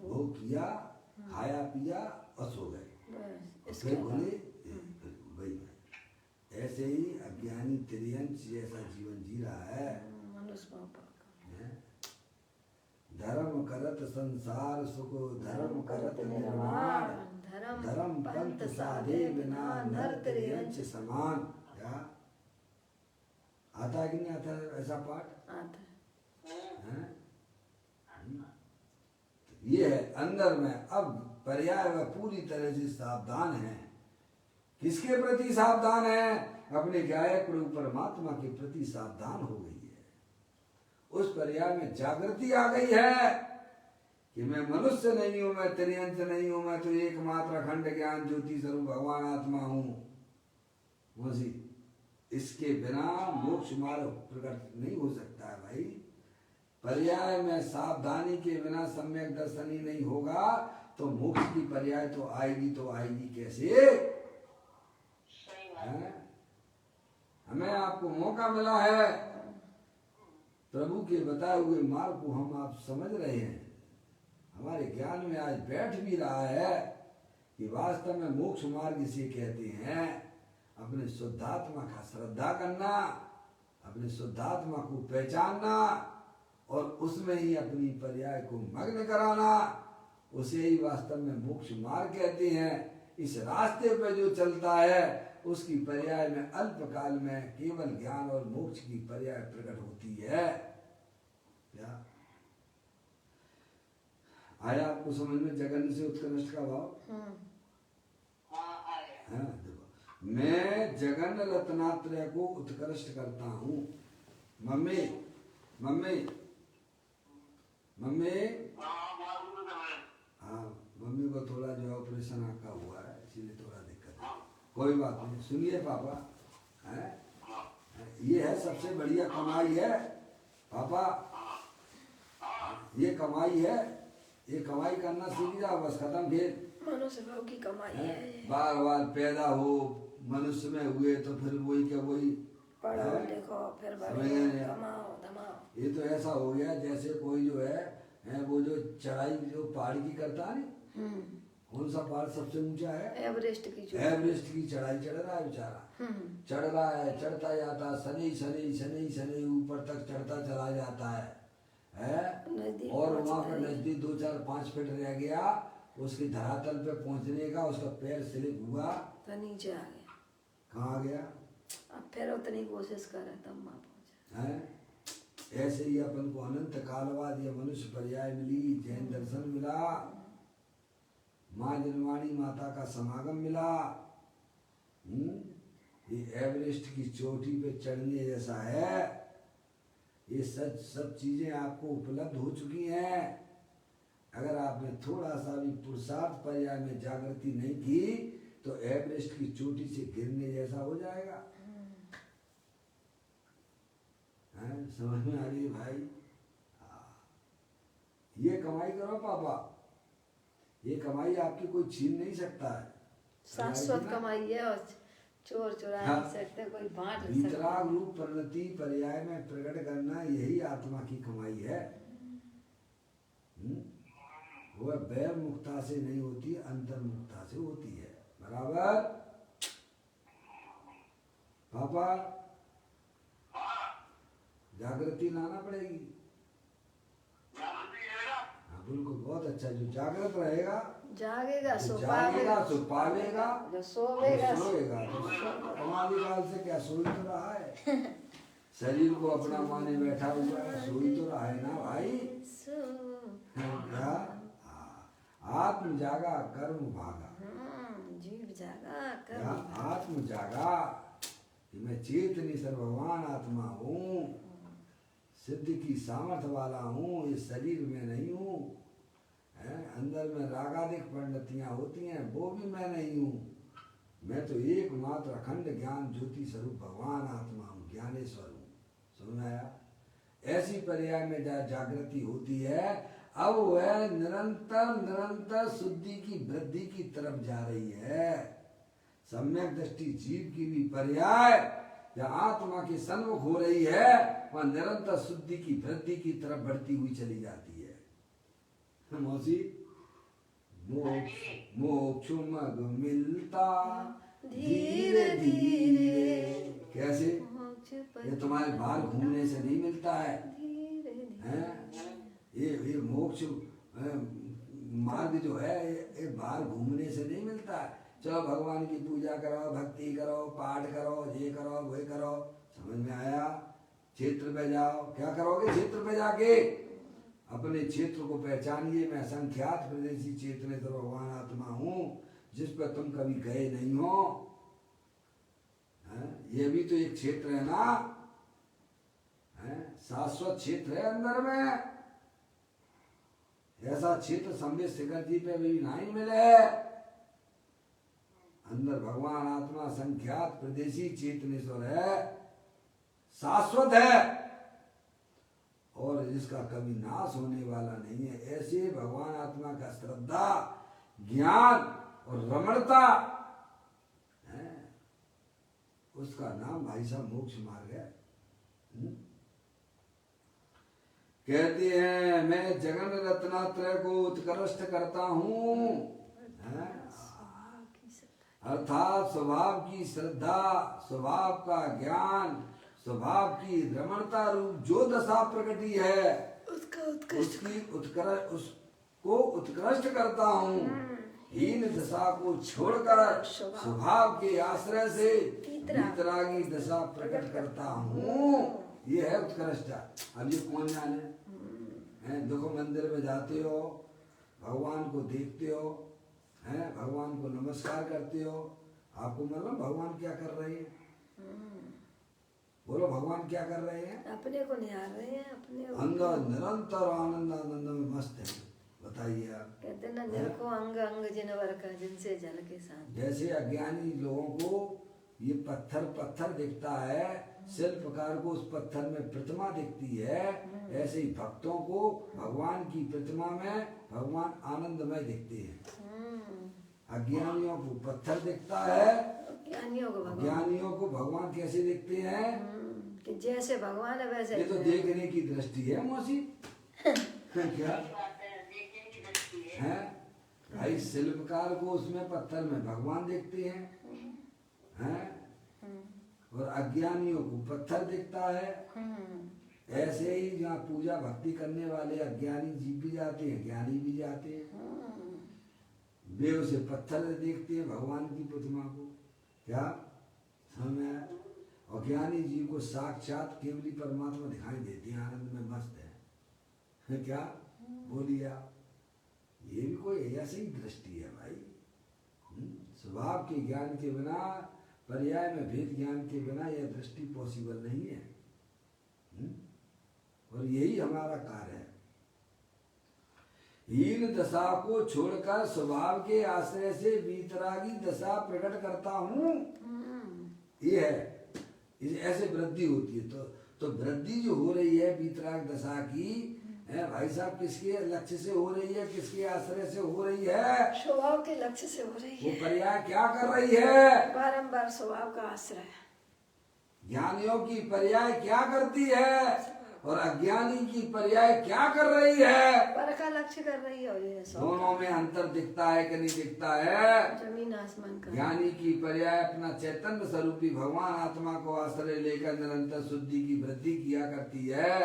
वो किया, खाया पिया और सो गए। फिर बोले वही। ऐसे ही अज्ञानी त्रियंश जैसा जीवन जी रहा है। धर्म करत संसार सुख धर्म करत निर्माण, धर्म पंथ साधे बिना नर त्रियंश समान। क्या आता है कि नहीं आता है ऐसा पाठ? आता है। ये है अंदर में। अब पर्याय वह पूरी तरह से सावधान है। किसके प्रति सावधान है? अपने गायक प्रभु परमात्मा के प्रति सावधान हो गई है। उस पर्याय में जागृति आ गई है कि मैं मनुष्य नहीं हूं, मैं त्रियंश नहीं हूं, मैं तो एकमात्र अखंड ज्ञान ज्योति स्वरूप भगवान आत्मा हूं। इसके बिना मोक्ष मार्ग प्रकट नहीं हो सकता है भाई। पर्याय में सावधानी के बिना सम्यक दर्शन ही नहीं होगा तो मोक्ष की पर्याय तो आएगी कैसे? है? हमें आपको मौका मिला है, प्रभु के बताए हुए मार्ग को हम आप समझ रहे हैं, हमारे ज्ञान में आज बैठ भी रहा है कि वास्तव में मोक्ष मार्ग इसे कहते हैं अपने शुद्धात्मा का श्रद्धा करना, अपने शुद्धात्मा को पहचानना और उसमें ही अपनी पर्याय को मग्न कराना, उसे ही वास्तव में मोक्ष मार्ग कहते हैं। इस रास्ते पर जो चलता है उसकी पर्याय में अल्पकाल में केवल ज्ञान और मोक्ष की पर्याय प्रकट होती है। क्या आया आपको समझ में? जगन से उत्कृष्ट का भाव। हाँ, देखो, मैं जगन रत्नात्रय को उत्कृष्ट करता हूँ। मम्मी मम्मी मम्मी, हाँ, मम्मी को थोड़ा जो ऑपरेशन आँख का हुआ है इसीलिए थोड़ा दिक्कत है। कोई बात नहीं, सुनिए पापा, है ये है सबसे बढ़िया कमाई है पापा, ये कमाई है, ये कमाई करना सीख जाओ, बस खत्म खेल। मनुष्य भाव की कमाई है। बार बार पैदा हो मनुष्य में हुए तो फिर वही क्या वही पढ़ो लिखो फिर बढ़ो कमाओ धमाओ। ये तो ऐसा हो गया जैसे कोई जो है वो जो चढ़ाई जो पहाड़ की करता है, कौन सा पहाड़ सबसे ऊंचा है? एवरेस्ट की चढ़ाई चढ़ रहा है बेचारा, चढ़ रहा है, चढ़ता जाता है, शनि ऊपर तक चढ़ता चला जाता है और वहाँ पर नजदीक 2-4-5 फीट रह गया, उसके धरातल पे पहुँचने का उसका पैर स्लिप हुआ तो नीचे आ गया। कहाँ आ गया? अब फिर उतनी कोशिश करे तब वहाँ पहुँचा। ऐसे ही अपन को अनंत काल बाद ये मनुष्य पर्याय मिली, जैन दर्शन मिला, माँ जनवाणी माता का समागम मिला, ये एवरेस्ट की चोटी पे चढ़ने जैसा है। ये सब चीजें आपको उपलब्ध हो चुकी हैं। अगर आपने थोड़ा सा भी पुरुषार्थ पर्याय में जागृति नहीं की तो एवरेस्ट की चोटी से गिरने जैसा हो जाएगा। समझ में आ रही है भाई? ये कमाई करो पापा, ये कमाई आपकी कोई छीन नहीं सकता है, शाश्वत कमाई है और चोर चुरा नहीं सकते, कोई बांट नहीं सकता। वितराग रूप परिणति पर्याय में प्रकट करना यही आत्मा की कमाई है। वह बैर मुक्ता से नहीं होती, अंतर मुक्ता से होती है। बराबर पापा? जागृति लाना पड़ेगी। हाँ बिल्कुल, बहुत अच्छा। जो जागृत रहेगा जागेगा सो पावेगा, जो सोएगा सोएगा। हमारी बात से क्या सोई तो रहा है, शरीर को अपना माने बैठा हुआ है, सोई तो रहा है ना भाई। क्या आत्म जागा कर्म भागा, जीव जागा कर्म। आत्म जागा कि मैं चेतनी सर्व भगवान आत्मा हूँ, सिद्ध की सामर्थ्य वाला हूँ, इस शरीर में नहीं हूँ। अंदर में रागादिक परिणतियाँ होती हैं, वो भी मैं नहीं हूँ। मैं तो एकमात्र अखंड ज्ञान ज्योति स्वरूप भगवान आत्मा हूँ, ज्ञानेश्वर हूँ। समझ में आया? ऐसी पर्याय में जागृति होती है, अब वह निरंतर शुद्धि की वृद्धि की तरफ जा रही है। सम्यक दृष्टि जीव की भी पर्याय जहाँ आत्मा के सन्मुख हो रही है, वह निरंतर शुद्धि की वृद्धि की तरफ बढ़ती हुई चली जाती है। मौसी, मोक्ष मग मिलता धीरे धीरे। कैसे? ये तुम्हारे बाल घूमने से नहीं मिलता है, ये मोक्ष मार्ग जो है ये बाल घूमने से नहीं मिलता है। चलो भगवान की पूजा करो, भक्ति करो, पाठ करो, ये करो वो करो। समझ में आया? क्षेत्र पे जाओ, क्या करोगे? क्षेत्र पे जाके अपने क्षेत्र को पहचानिए। मैं असंख्यात प्रदेशी चेतने तो भगवान आत्मा हूँ, जिस पर तुम कभी गए नहीं हो। ये भी तो एक क्षेत्र है ना, शाश्वत क्षेत्र है अंदर में। ऐसा क्षेत्र संबित शिखर जी पे भी नहीं मिले। अंदर भगवान आत्मा संख्यात प्रदेशी चेतनेश्वर है, शाश्वत है। और जिसका कभी नाश होने वाला नहीं है, ऐसे भगवान आत्मा का श्रद्धा, ज्ञान और रमणता है, उसका नाम भाई साहब मोक्ष मार्ग है। कहती है मैं जगन रत्नात्रय को उत्कृष्ट करता हूँ, अर्थात स्वभाव की श्रद्धा, स्वभाव का ज्ञान, स्वभाव की रमणता रूप जो दशा प्रकटी है उसको उत्कृष्ट करता हूँ। हीन दशा को छोड़कर स्वभाव के आश्रय से वीतरागी दशा प्रकट करता हूँ, ये है उत्कृष्ट। अब ये कौन जाने, देखो मंदिर में जाते हो, भगवान को देखते हो, हैं, भगवान को नमस्कार करते हो, आपको मालूम भगवान क्या कर रहे हैं? बोलो भगवान क्या कर रहे हैं? अपने को निहार रहे हैं, अपने अंदर निरंतर आनंद में मस्त है। बताइए आप, कहते ना दिल को अंग अंग जिनवर का जिनसे जल के साथ। जैसे अज्ञानी लोगों को ये पत्थर दिखता है, शिल्पकार को उस पत्थर में प्रतिमा दिखती है, ऐसे ही भक्तों को भगवान की प्रतिमा में भगवान आनंदमय दिखते हैं। अज्ञानियों को पत्थर दिखता है, ज्ञानियों को भगवान कैसे दिखते हैं? कि जैसे भगवान है वैसे। ये तो देखने की दृष्टि है मौसी। क्या है भाई, शिल्पकार को उसमें पत्थर में भगवान देखते हैं, और अज्ञानियों को पत्थर दिखता है। ऐसे ही जहाँ पूजा भक्ति करने वाले अज्ञानी जीव भी जाते हैं, ज्ञानी भी जाते हैं, वे उसे पत्थर देखते हैं, भगवान की प्रतिमा को। क्या समय और ज्ञानी जीव को साक्षात केवली परमात्मा दिखाई देते हैं, आनंद में मस्त है। क्या बोलिए आप, ये भी कोई ऐसी ही दृष्टि है भाई। स्वभाव के ज्ञान के बिना, पर्याय में भेद ज्ञान के बिना यह दृष्टि पॉसिबल नहीं है। और यही हमारा कार्य है। हीन दशा को छोड़कर स्वभाव के आश्रय से वीतरागी दशा प्रकट करता हूँ, ये है। ऐसे वृद्धि होती है, तो वृद्धि जो हो रही है वीतराग दशा की, है भाई साहब, किसके लक्ष्य से हो रही है, किसके आश्रय से हो रही है? स्वभाव के लक्ष्य से हो रही है। वो पर्याय क्या कर रही है? बारंबार स्वभाव का आश्रय। ज्ञानियों की पर्याय क्या करती है और अज्ञानी की पर्याय क्या कर रही है? पर का लक्ष्य कर रही है। दोनों में अंतर दिखता है कि नहीं दिखता है? जमीन आसमान का। ज्ञानी की पर्याय अपना चैतन्य स्वरूपी भगवान आत्मा को आश्रय लेकर निरंतर शुद्धि की वृद्धि किया करती है।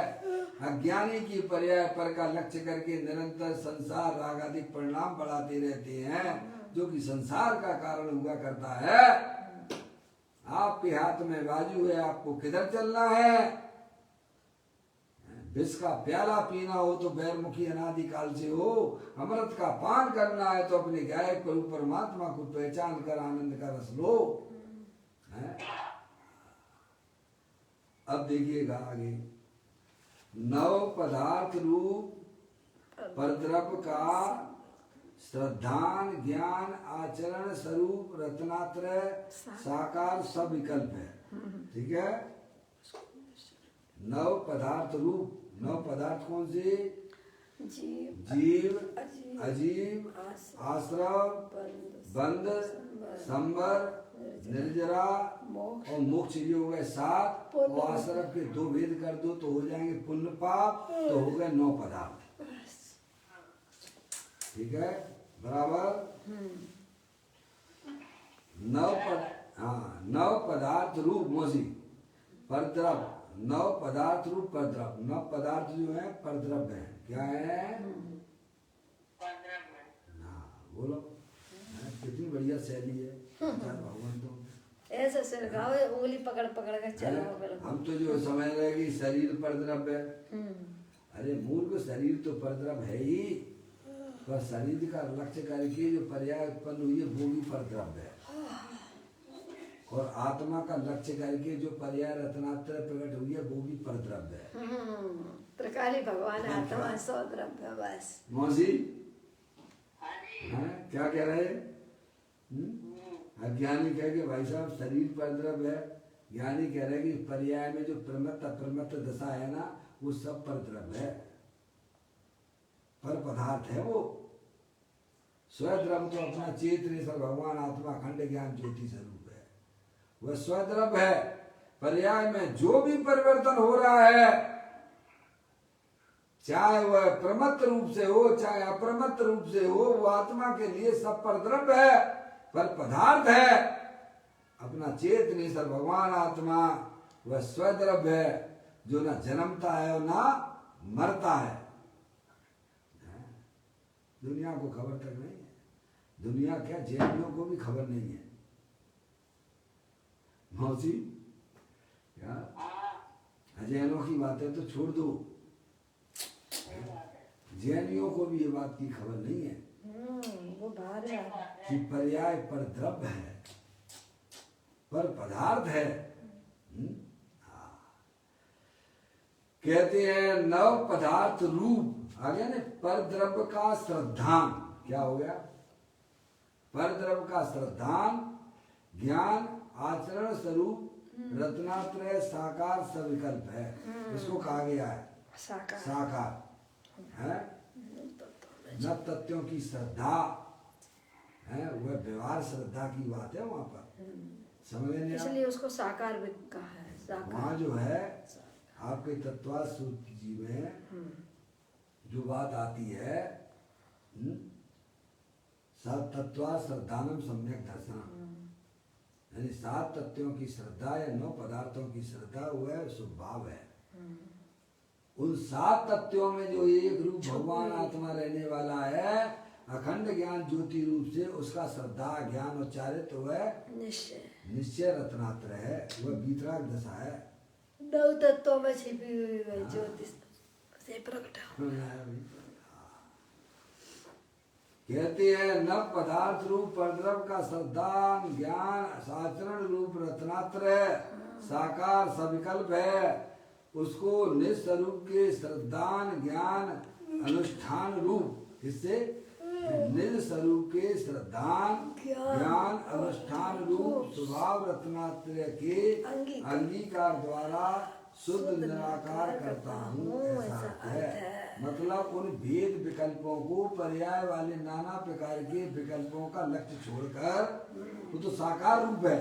अज्ञानी की पर्याय पर का लक्ष्य करके निरंतर संसार रागादिक परिणाम बढ़ाते रहते हैं, जो कि संसार का कारण हुआ करता है। आपके हाथ में बाजू है, आपको किधर चलना है? विष का प्याला पीना हो तो बैरमुखी अनादिकाल से हो, अमृत का पान करना है तो अपने गायक प्रभु परमात्मा को पहचान कर आनंद का रस लो। अब देखिएगा आगे, नव पदार्थ रूप परद्रव्य का श्रद्धान ज्ञान आचरण स्वरूप रत्नात्रय साकार सब विकल्प है। ठीक है, नव पदार्थ रूप, नव पदार्थ कौन से? जीव, अजीव, आश्रव, बंध, संबर, निर्जरा और मोक्ष। ये हो गए 7, और आश्रव के 2 भेद कर दो तो हो जाएंगे पुण्य पाप, तो हो गए 9 पदार्थ। ठीक है, बराबर। नव पदार्थ रूप मोसी परद्रव्य, नव पदार्थ रूप परद्रव्य। नव पदार्थ जो है परद्रव्य है। क्या है? बोलो, कितनी बढ़िया शैली है भगवान। तो ऐसे सिर खाओ, उंगली पकड़ पकड़ कर चलो। हम तो जो समझ रहे कि शरीर परद्रव्य है, अरे मूर्ख, शरीर तो परद्रव्य है ही, पर शरीर का लक्ष्य करके जो पर्याय उत्पन्न हुई है वो भी परद्रव्य है, और आत्मा का लक्ष्य करके जो पर्याय रत्नात्रय प्रकट हुई है वो भी परद्रव्य है। त्रिकाली भगवान आत्मा सौ द्रव्य। बस मौसी क्या कह रहे हैं? अज्ञानी कह के भाई साहब शरीर परद्रव्य है, ज्ञानी कह रहे हैं कि पर्याय में जो प्रमत्त अप्रमत्त दशा है ना, वो सब पर द्रव्य है, पर पदार्थ है। वो स्वद्रव्य तो अपना चेतनेश्वर भगवान आत्मा अखंड ज्ञान ज्योति स्वरूप है, वह स्वद्रव्य है। पर्याय में जो भी परिवर्तन हो रहा है, चाहे वह प्रमत्त रूप से हो चाहे अप्रमत्त रूप से हो, वो आत्मा के लिए सब पर द्रव्य है, पर पदार्थ है। अपना चेतनेश्वर भगवान आत्मा वह स्वद्रव्य है, जो ना जन्मता है और ना मरता है। दुनिया को खबर तक नहीं है, दुनिया क्या जैनियों को भी खबर नहीं है। मौसी क्या जैनों की बातें तो छोड़ दो, जैनियों को भी ये बात की खबर नहीं है वो बाहर है कि पर्याय पर द्रव्य है, पर पदार्थ है। कहते हैं नव पदार्थ रूप आ गया ना, पर द्रव्य का श्रद्धान। क्या हो गया? पर द्रव्य का श्रद्धान ज्ञान आचरण स्वरूप रत्नात्रय साकार सविकल्प है। इसको कहा गया है साकार है। न तत्वों की श्रद्धा है, वह व्यवहार श्रद्धा की बात है वहां पर, समझ नहीं? इसलिए उसको साकार भी कहा है। साकार वहां जो है आपके तत्वा सूत्र जी में जो बात आती है, सात तत्वा श्रद्धानम सम्यक दर्शन, यानी सात तत्वों की श्रद्धा या 9 पदार्थों की श्रद्धा वह स्वभाव है। उन 7 तत्वों में जो एक रूप भगवान आत्मा रहने वाला है, अखंड ज्ञान ज्योति रूप से, उसका श्रद्धा ज्ञान और चारित्र्य वह निश्चय रत्नात्र है, वह वीतराग दशा है। 9 तत्वों में छिपी हुई वह ज्योति से प्रकट है। कहते हैं न पदार्थ रूप परद्रव्य का श्रद्धा ज्ञान आचरण रूप रत्नात्र साकार सविकल्प है, उसको निस्वरूप के श्रद्धान ज्ञान अनुष्ठान रूप, इससे निज स्वरूप के श्रद्धान ज्ञान अनुष्ठान रूप स्वभाव रत्नात्रय के अंगीकार द्वारा शुद्ध निराकार करता हूँ, ऐसा है। मतलब उन भेद विकल्पों को, पर्याय वाले नाना प्रकार के विकल्पों का लक्ष्य छोड़कर, वो तो साकार रूप है,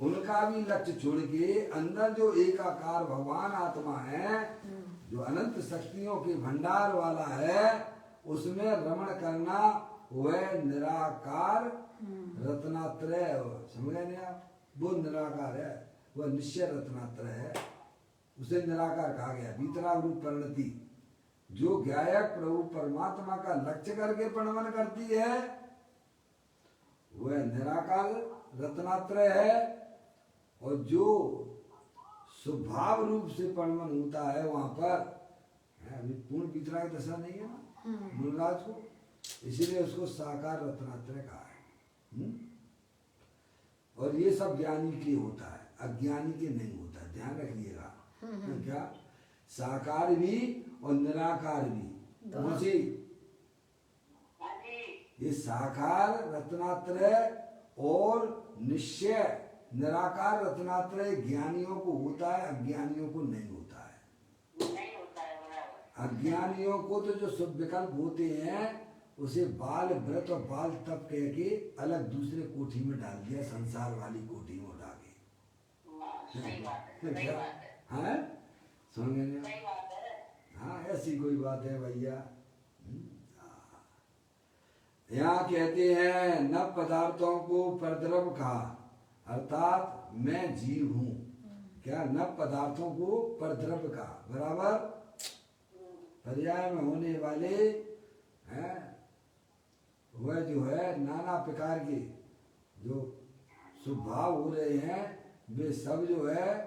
उनका भी लक्ष्य छोड़ के अंदर जो एकाकार भगवान आत्मा है, जो अनंत शक्तियों के भंडार वाला है, उसमें रमण करना, वह निराकार रत्नात्रय, समझ गए नहीं आप? वो निराकार है, वह निश्चय रत्नात्रय है, उसे निराकार कहा गया। वीतराग रूप परिणति जो ज्ञायक प्रभु परमात्मा का लक्ष्य करके प्रणमन करती है, वह निराकार रत्नात्रय है, और जो स्वभाव रूप से प्रणमन होता है वहां पर, अभी पूर्ण वीतराग दशा नहीं है ना मूलराज को, इसीलिए उसको साकार रत्नात्रय कहा है। और ये सब ज्ञानी के होता है, अज्ञानी के नहीं होता, ध्यान रखिएगा। क्या साकार भी और निराकार भी, मुझे ये साकार रत्नात्रय और निश्चय निराकार रत्नात्रय ज्ञानियों को होता है, अज्ञानियों को नहीं होता है। अज्ञानियों को तो जो शुभ विकल्प होते हैं, उसे बाल व्रत और बाल तप कह के अलग दूसरे कोठी में डाल दिया, संसार वाली कोठी में उठा के। हाँ समझ गए? हाँ ऐसी कोई बात है भैया। यहाँ कहते हैं न पदार्थों को परद्रव्य कहा, अर्थात मैं जीव हूँ। क्या न पदार्थों को परद्रव्य कहा, बराबर पर्याय में होने वाले हैं, वह जो है नाना प्रकार के जो स्वभाव हो रहे हैं, वे सब जो है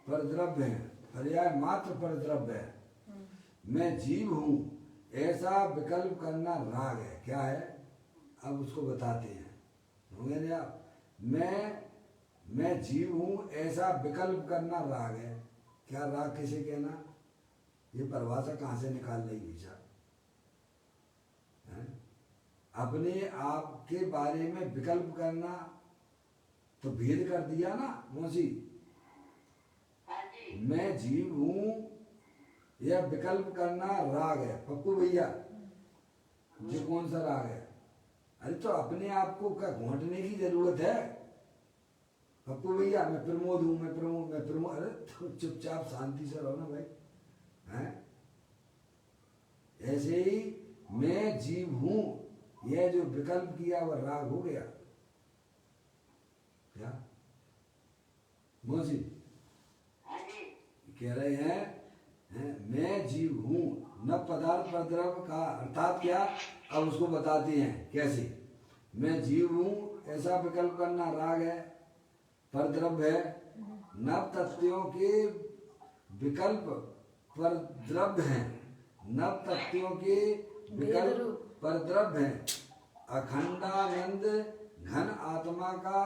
परद्रव्य हैं, पर्याय मात्र परद्रव्य है। मैं जीव हूँ ऐसा विकल्प करना राग है। क्या है? अब उसको बताते हैं, होंगे ना आप? मैं जीव हूँ ऐसा विकल्प करना राग है। क्या राग किसे कहना? ये परिभाषा कहाँ से निकाल रही विचार? अपने आप के बारे में विकल्प करना तो भेद कर दिया ना मौसी। मैं जीव हूँ यह विकल्प करना राग है। पप्पू भैया ये कौन सा राग है? अरे तो अपने आप को क्या घोंटने की जरूरत है? पप्पू भैया मैं प्रमोद हूँ, मैं प्रमोद। अरे तो चुपचाप शांति से रहो ना भाई, हैं? ऐसे ही मैं जीव हूं, यह जो विकल्प किया वह राग हो गया। क्या मौसी कह रहे हैं, मैं जीव हूं न पदार्थ परद्रव्य का अर्थात क्या? अब उसको बताते हैं कैसे। मैं जीव हूं ऐसा विकल्प करना राग है, परद्रव्य है। नव तत्वों के विकल्प परद्रव्य हैं, नव तत्वों के विकल्प परद्रव्य हैं। अखंडानंद घन आत्मा का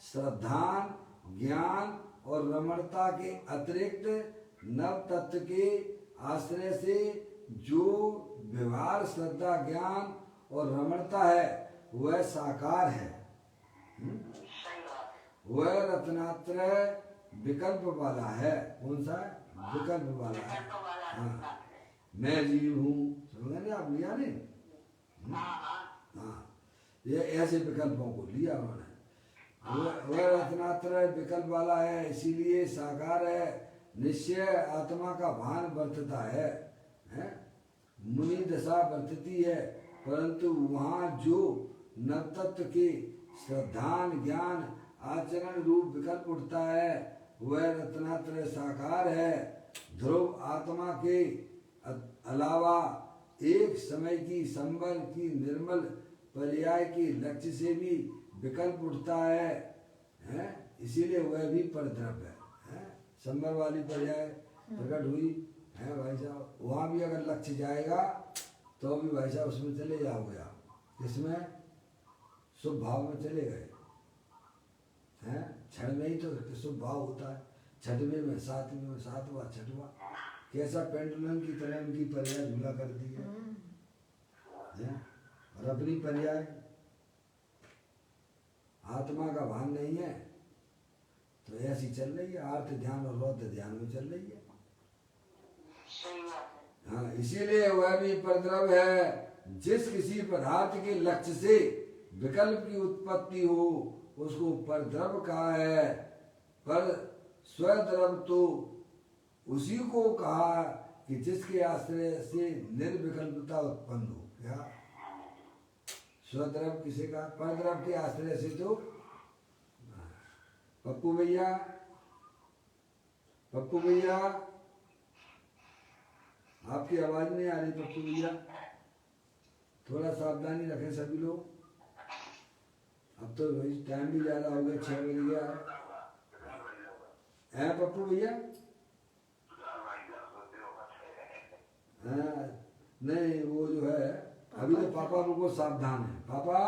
श्रद्धान ज्ञान और रमणता के अतिरिक्त नव तत्व के आश्रय से जो व्यवहार श्रद्धा ज्ञान और रमणता है वह साकार है। वह रत्नात्रय विकल्प वाला है। कौन सा? विकल्प वाला है। हाँ, मैं जीव हूँ, समझ आप लिया नहीं? हाँ, ये ऐसे विकल्पों को लिया उन्होंने। वह रत्नात्रय विकल्प वाला है, इसीलिए साकार है। निश्चय आत्मा का भान वर्तता है, मुनि दशा वर्तती है, परंतु वहाँ जो नवतत्व के श्रद्धान ज्ञान आचरण रूप विकल्प उठता है वह रत्नात्रय साकार है। ध्रुव आत्मा के अलावा एक समय की संबल की निर्मल पर्याय के लक्ष्य से भी विकल्प उठता है, इसीलिए वह भी परद्रव्य है। संबल वाली पर्याय प्रकट हुई है भाई साहब, वहाँ भी अगर लक्ष्य जाएगा तो भी भाई साहब उसमें चले जाओगे आप। इसमें शुभ भाव में चले गए हैं। क्षण में ही तो शुभ भाव होता है। छठवें में सातवें में सातवां छठवां कैसा पेंडुलम की तरह उनकी पर्याय झूला करती है। और अपनी पर्याय आत्मा का भान नहीं है तो ऐसी चल रही है। आर्थ ध्यान और रौद्र ध्यान में चल रही है। हाँ, इसीलिए वह भी परद्रव्य है। जिस किसी पदार्थ के लक्ष्य से विकल्प की उत्पत्ति हो उसको परद्रव्य कहा है। पर स्वद्रव्य तो उसी को कहा कि जिसके आश्रय से निर्विकल्पता उत्पन्न हो। क्या स्वद्रव्य किसे कहा? परद्रव्य के आश्रय से। तो पप्पू भैया, पप्पू भैया आपकी आवाज नहीं आ रही। पप्पू भैया थोड़ा सावधानी रखें सभी लोग। अब तो टाइम भी ज्यादा हो गया, 6 बज गया है पप्पू भैया। नहीं वो जो है अभी तो पापा को सावधान है। पापा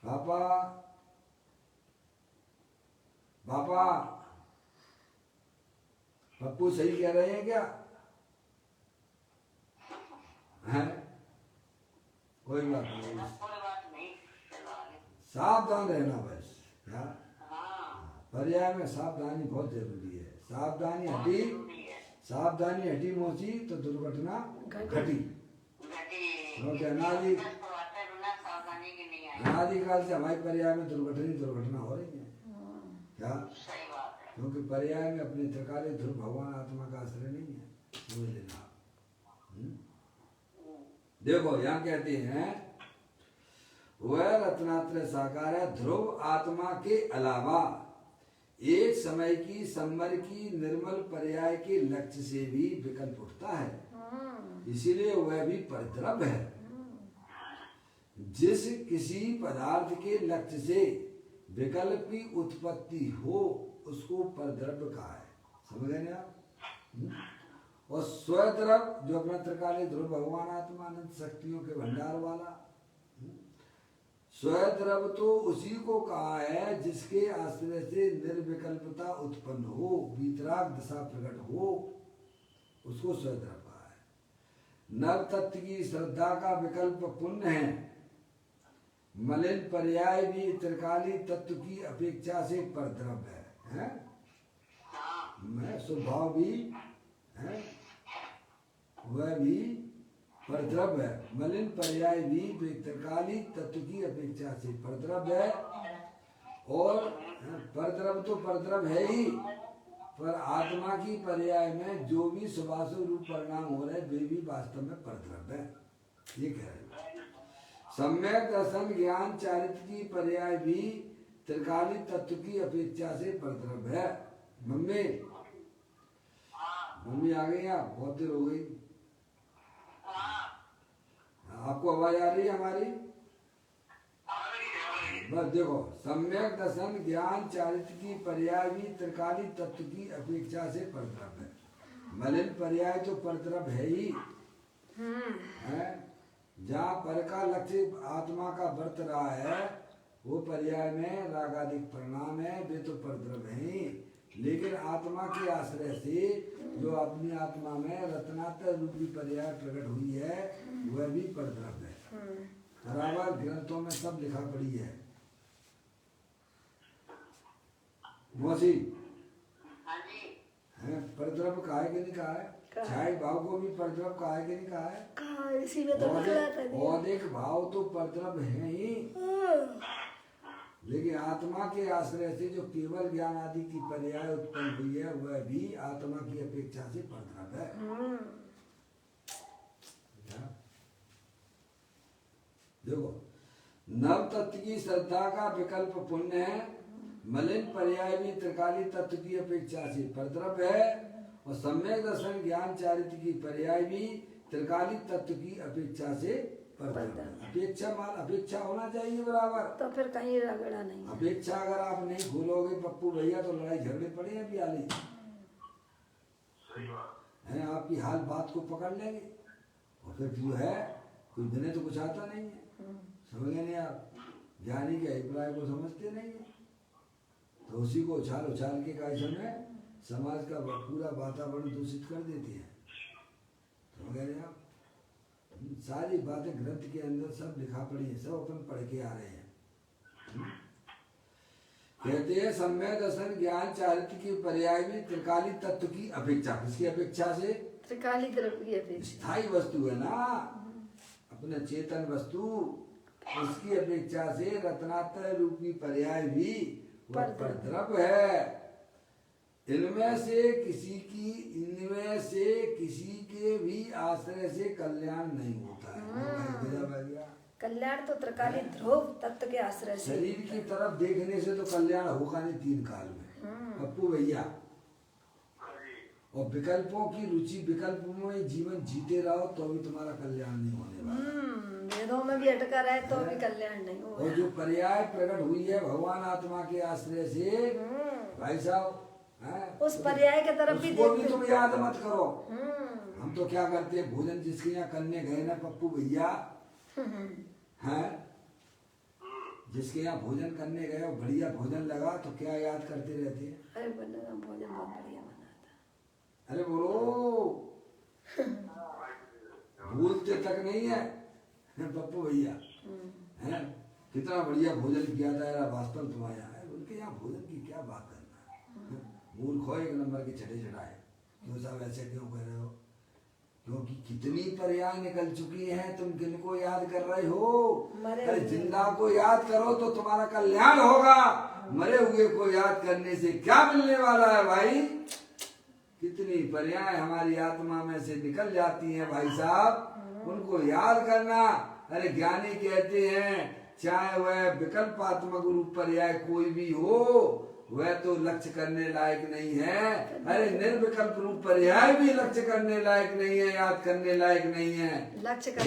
पापा पापा पप्पू सही कह रहे हैं क्या? हैं? कोई बात नहीं, सावधान रहना बस। क्या पर्याय में सावधानी बहुत जरूरी है। सावधानी हटी मोची तो दुर्घटना घटी। क्योंकि अनादिकाल से हमारी पर्याय में दुर्घटना हो रही है। क्या? क्योंकि पर्याय में अपने त्रिकाली ध्रुव भगवान आत्मा का आश्रय नहीं है। समझ लेना आप। देखो यहाँ कहते हैं वह रत्नात्रय साकार है। ध्रुव आत्मा के अलावा एक समय की संवर की निर्मल पर्याय के लक्ष्य से भी विकल्प उठता है, इसीलिए वह भी परद्रव्य है। जिस किसी पदार्थ के लक्ष्य से विकल्प की उत्पत्ति हो उसको परद्रव्य कहा है। समझ गए ना आप? और स्वद्रव्य जो अपना त्रिकाली ध्रुव भगवान आत्मा अनंत शक्तियों के भंडार वाला, स्वद्रव्य तो उसी को कहा है जिसके आश्रय से निर्विकल्पता उत्पन्न हो, वीतराग दशा प्रकट हो, उसको स्वद्रव्य कहा है। नव तत्व की श्रद्धा का विकल्प पुण्य है। मलिन पर्याय भी त्रिकाली तत्व की अपेक्षा से परद्रव्य है। मैं स्वभाव भी है, वह भी परद्रव है। मलिन पर्याय भी त्रिकाली तत्व की अपेक्षा से परद्रव है, और परद्रव तो परद्रव है ही, पर आत्मा की पर्याय में जो भी सुभाषु रूप परिणाम हो रहे वे भी वास्तव में परद्रव है, ये कह रहे हैं। सम्यक दर्शन ज्ञान चारित्र की पर्याय भी त्रिकाली तत्व की अपेक्षा से परद्रव है। मम्मी मम्मी आ गई, आप बहुत देर हो गई, आपको आवाज आ रही है हमारी? बस देखो, सम्यक दर्शन ज्ञान चारित्र की पर्याय भी त्रिकाली तत्व की अपेक्षा से परद्रव है। मलिन पर्याय तो परद्रव है ही है, जहाँ पर का लक्ष्य आत्मा का वर्त रहा है वो पर्याय में रागादिक परिणाम है, वे तो परद्रव है ही। लेकिन आत्मा के आश्रय से जो अपनी आत्मा में रत्नातर रूपी पर्याय प्रकट हुई है वह भी परद्रव है। बराबर ग्रंथों में सब लिखा पड़ी है। मौसी है परद्रव कहा है कि नहीं कहा है? छाई भाव को भी परद्रव कहा है कि नहीं कहा है? कहा, इसी में तो और एक भाव तो परद्रव है ही, लेकिन आत्मा के आश्रय से जो केवल ज्ञान आदि की पर्याय उत्पन्न हुई है वह भी आत्मा की अपेक्षा से परद्रव है। देखो, नव तत्व की श्रद्धा का विकल्प पुण्य है, मलिन पर्याय भी त्रिकाली तत्व की अपेक्षा से परद्रव है, और सम्यक दर्शन ज्ञान चारित्र की पर्याय भी त्रिकाली तत्व की अपेक्षा से परद्रव है। अपेक्षा माल अपेक्षा होना चाहिए बराबर, तो फिर कहीं रगड़ा नहीं। अपेक्षा अगर आप नहीं खोलोगे पप्पू भैया तो लड़ाई झगड़े पड़े हैं अभी आली है, आपकी हाल बात को पकड़ लेंगे और फिर जो है कोई बिने तो कुछ आता नहीं है। समझे नहीं आप? ज्ञानी के अभिप्राय को समझते नहीं है, तो उसी को उछाल उछाल के काय समय समाज का पूरा वातावरण दूषित कर देते हैं। समझ रहे आप? सारी बातें ग्रंथ के अंदर सब लिखा पड़ी है, सब अपन पढ़ के आ रहे हैं। कहते हैं सम्यक दर्शन ज्ञान चारित्र की पर्याय भी त्रिकाली तत्व की अपेक्षा। किसकी अपेक्षा से? त्रिकाली तत्व की अपेक्षा। स्थायी वस्तु है ना, अपने चेतन वस्तु, उसकी अपेक्षा से रत्नात्रय रूपी पर्याय भी वह परद्रव है। इनमें से किसी के भी आश्रय से कल्याण नहीं होता है। कल्याण तो त्रिकाली ध्रुव तत्व के आश्रय से। शरीर की तरफ देखने से तो कल्याण होगा नहीं तीन काल में पप्पू भैया, और विकल्पों की रुचि विकल्पों में जीवन जीते रहो तो भी तुम्हारा कल्याण नहीं होने वाला। वेदों में भी अटका रहे तो भी कल्याण नहीं होगा। और जो पर्याय प्रकट हुई है भगवान आत्मा के आश्रय से, भाई साहब उस पर्याय के तरफ भी तुम याद मत करो। हम तो क्या करते हैं, भोजन जिसके यहाँ करने गए ना पप्पू भैया हैं, जिसके यहाँ भोजन करने गए और बढ़िया भोजन लगा तो क्या याद करते रहते हैं? अरे भोजन बहुत बढ़िया बना था। अरे बोलो भूलते तक नहीं है पप्पू भैया हैं, कितना बढ़िया भोजन किया था यार, वास्तव तुम्हारे यहाँ है, उनके यहाँ भोजन की क्या बात करना है। मूर्ख हो एक नंबर के छठे चढ़ाए, क्यों साहब ऐसे क्यों कह रहे हो? क्योंकि कितनी पर्याय निकल चुकी हैं, तुम किनको याद कर रहे हो? अरे जिंदा को याद करो तो तुम्हारा कल्याण होगा, मरे हुए को याद करने से क्या मिलने वाला है भाई? कितनी पर्याय हमारी आत्मा में से निकल जाती हैं भाई साहब, उनको याद करना। अरे ज्ञानी कहते हैं चाहे वह विकल्पात्मक रूप पर्याय कोई भी हो वह तो लक्ष्य करने लायक नहीं है। अरे निर्विकल्प रूप पर्याय भी लक्ष्य करने लायक नहीं है, याद करने लायक नहीं है।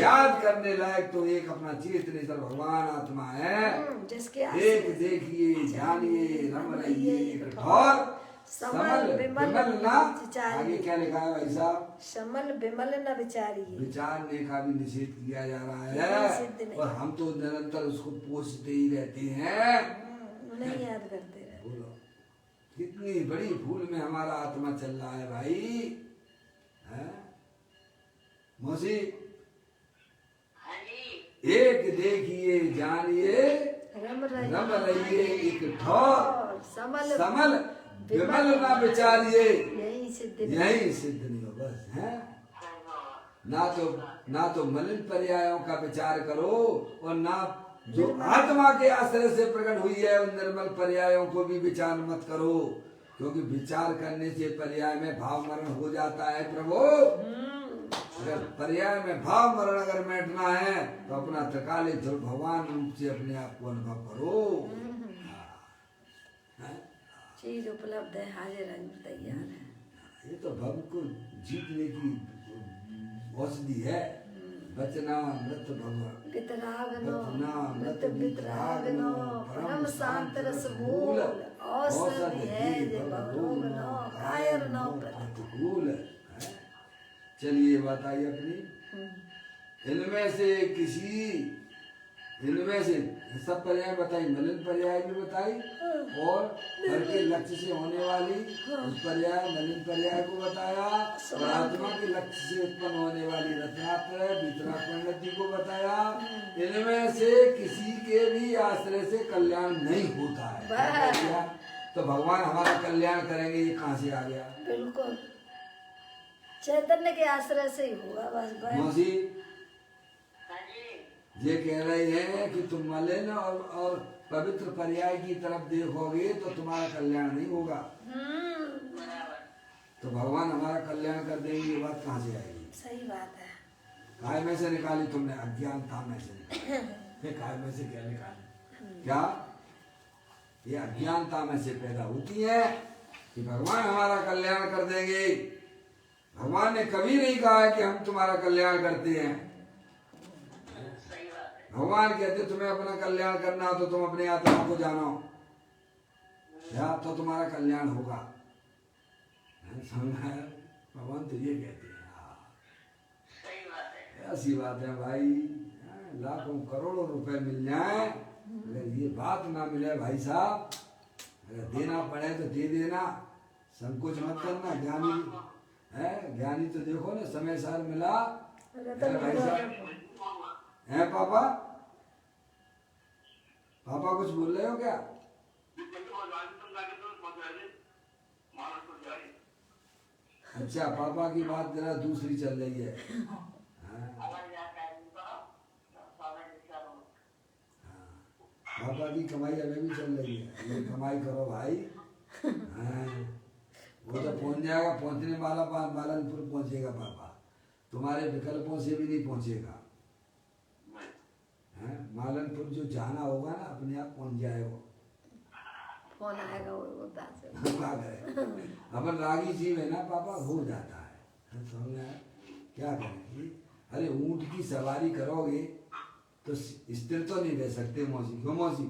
याद करने लायक तो एक अपना चेतनेश्वर भगवान आत्मा है, जिसके एक देखिए जानिए रम रहिए एक ठौर समल विमल ना। आगे क्या लिखा है भाई साहब? समल विमल न विचारिए। विचारने का भी निषेध किया जा रहा है, और हम तो निरंतर उसको पोषते ही रहते हैं, नहीं याद करते रहे। बोलो कितनी बड़ी भूल में हमारा आत्मा चल रहा है भाई। मौसी एक देखिए जानिए रम रहिए एक ठौर समल विमल ना विचारिए यही सिद्ध यही सिद्ध नहीं हो बस है। ना तो मलिन पर्यायों का विचार करो और ना जो आत्मा के आश्रय से प्रकट हुई है उन निर्मल पर्यायों को भी विचार मत करो, क्योंकि विचार करने से पर्याय में भाव मरण हो जाता है प्रभु। अगर पर्याय में भाव मरण अगर मिटना है तो अपना त्रिकालिक ध्रुव भगवान रूप से अपने आप को अनुभव करो। चीज उपलब्ध है, हाजिर है, तैयार है। ये तो भव को जीतने की औषधि है। बचना मृत भव वितरागनो बचना मृत वितरागनो परम शांत रस मूल औषधि है जे भवरोगनो कायरनो प्रतिकूल। चलिए बात आई अपनी। इनमें से सब पर्याय बताई, मलिन पर्याय भी बताई और फल के लक्ष्य से होने वाली उस पर्याय मलिन पर्याय को बताया और आत्मा के लक्ष्य से उत्पन्न होने वाली रत्नात्रय वितरागति को बताया। इनमें से किसी के भी आश्रय से कल्याण नहीं होता है। तो भगवान हमारा कल्याण करेंगे ये कहाँ से आ गया? बिल्कुल चैतन्य के आश्रय से ही होगा बस। मौसी ये कह रही है कि तुम मलिन और पवित्र पर्याय की तरफ देखोगे तो तुम्हारा कल्याण नहीं होगा। तो भगवान हमारा कल्याण कर देंगे, ये बात कहाँ से आएगी? सही बात है। काय में से निकाली तुमने? अज्ञानता में से निकाली। काय में से क्या निकाली? क्या ये अज्ञानता में से पैदा होती है कि भगवान हमारा कल्याण कर देंगे। भगवान ने कभी नहीं कहा है कि हम तुम्हारा कल्याण करते हैं। भगवान कहते तुम्हें अपना कल्याण करना हो तो तुम अपने आत्मा को जानो, या तो तुम्हारा कल्याण होगा। भगवान तो ये कहते हैं। ऐसी बात है भाई, लाखों करोड़ों रुपए मिल जाए अगर ये बात ना मिले भाई साहब, अगर देना पड़े तो दे देना, संकोच मत करना। ज्ञानी है, ज्ञानी तो देखो ना समय सार मिला भाई साहब है। पापा पापा कुछ बोल रहे हो क्या? अच्छा पापा की बात जरा दूसरी चल रही है। पापा की कमाई अभी भी चल रही है, ये कमाई करो भाई। वो तो पहुंच जाएगा, पहुंचने वाला मालनपुर पहुंचेगा पापा, तुम्हारे विकल्पों से भी नहीं पहुंचेगा। मालनपुर जो जाना होगा ना अपने आप पहुंच जाएगा। फोन आएगा वो अपन रागी जीव है ना पापा, हो जाता है। समझ क्या करेंगे? अरे ऊंट की सवारी करोगे तो स्थिर तो नहीं रह सकते मौसी। क्यों मौसी?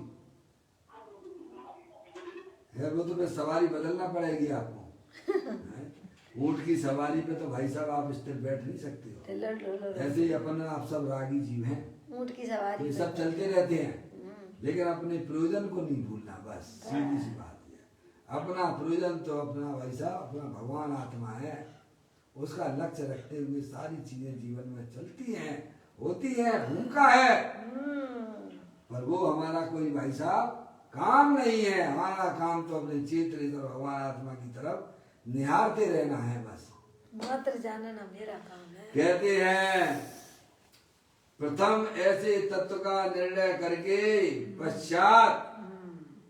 वो तो फिर सवारी बदलना पड़ेगी आपको। ऊंट की सवारी पे तो भाई साहब आप स्थिर बैठ नहीं सकते हो। ऐसे ही अपन आप सब रागी जीव हैं, ऊंट की सवारी ये सब चलते रहते हैं, लेकिन अपने प्रयोजन को नहीं भूलना। बस सीधी सी बात है। अपना प्रयोजन तो अपना भाई साहब अपना भगवान आत्मा है, उसका लक्ष्य रखते हुए सारी चीजें जीवन में चलती हैं, होती है, भूखा है। पर वो हमारा कोई भाई साहब काम नहीं है। हमारा काम तो अपने चेतन भगवान आत्मा की तरफ निहारते रहना है बस। मात्र जानना मेरा काम है। कहते हैं प्रथम ऐसे तत्व का निर्णय करके पश्चात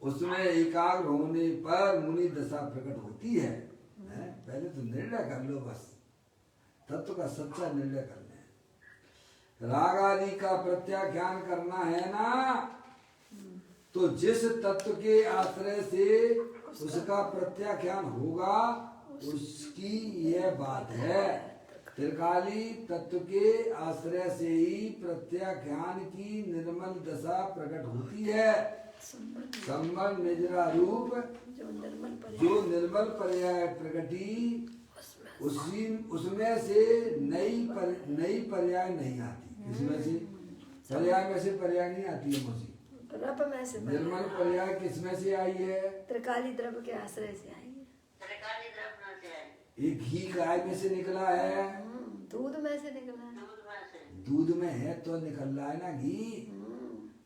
उसमें एकाग्र होने पर मुनि दशा प्रकट होती है। पहले तो निर्णय कर लो, बस तत्व का सच्चा निर्णय कर ले। राग आदि का प्रत्याख्यान करना है ना, तो जिस तत्व के आश्रय से उसका प्रत्याख्यान होगा उसकी यह बात है। त्रिकाली तत्व के आश्रय से ही प्रत्याख्यान की निर्मल दशा प्रकट होती है। संबंध निजरा रूप जो निर्मल पर्याय प्रकटी उसमें से नई पर्याय नहीं आती। इसमें से पर्याय में से पर्याय नहीं आती है मौसी। निर्मल पर्याय किसमें से आई है? त्रिकाली द्रव्य के आश्रय से आई है। एक घी गाय में से निकला है, दूध में से निकला है। दूध में है तो निकल रहा है ना घी।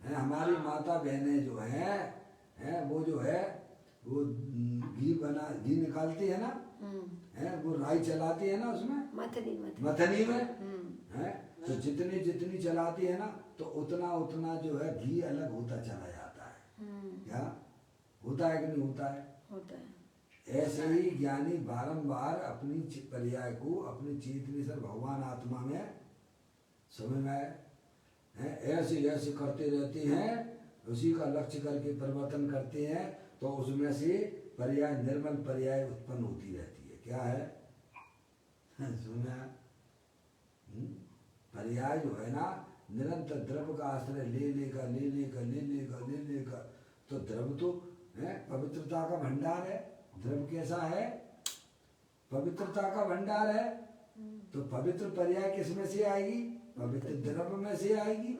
है हमारी माता बहनें जो है वो जो है वो घी निकालती है ना, है वो राई चलाती है ना उसमें मथनी में, है तो जितनी जितनी चलाती है ना तो उतना उतना जो है घी अलग होता चला जाता है। क्या होता है कि नहीं होता है? होता है। ऐसे ही ज्ञानी बारंबार अपनी पर्याय को अपनी चेतनी से भगवान आत्मा में समझ में है ऐसे ऐसे करते रहते हैं, उसी का लक्ष्य करके परिवर्तन करते हैं, तो उसमें से पर्याय निर्मल पर्याय उत्पन्न होती रहती है। क्या है सुना? पर्याय जो है ना निरंतर द्रव्य का आश्रय ले लेकर तो द्रव्य तो है पवित्रता का भंडार है। द्रव्य कैसा है? पवित्रता का भंडार है। तो पवित्र पर्याय किसमें से आएगी? पवित्र द्रव्य में से आएगी।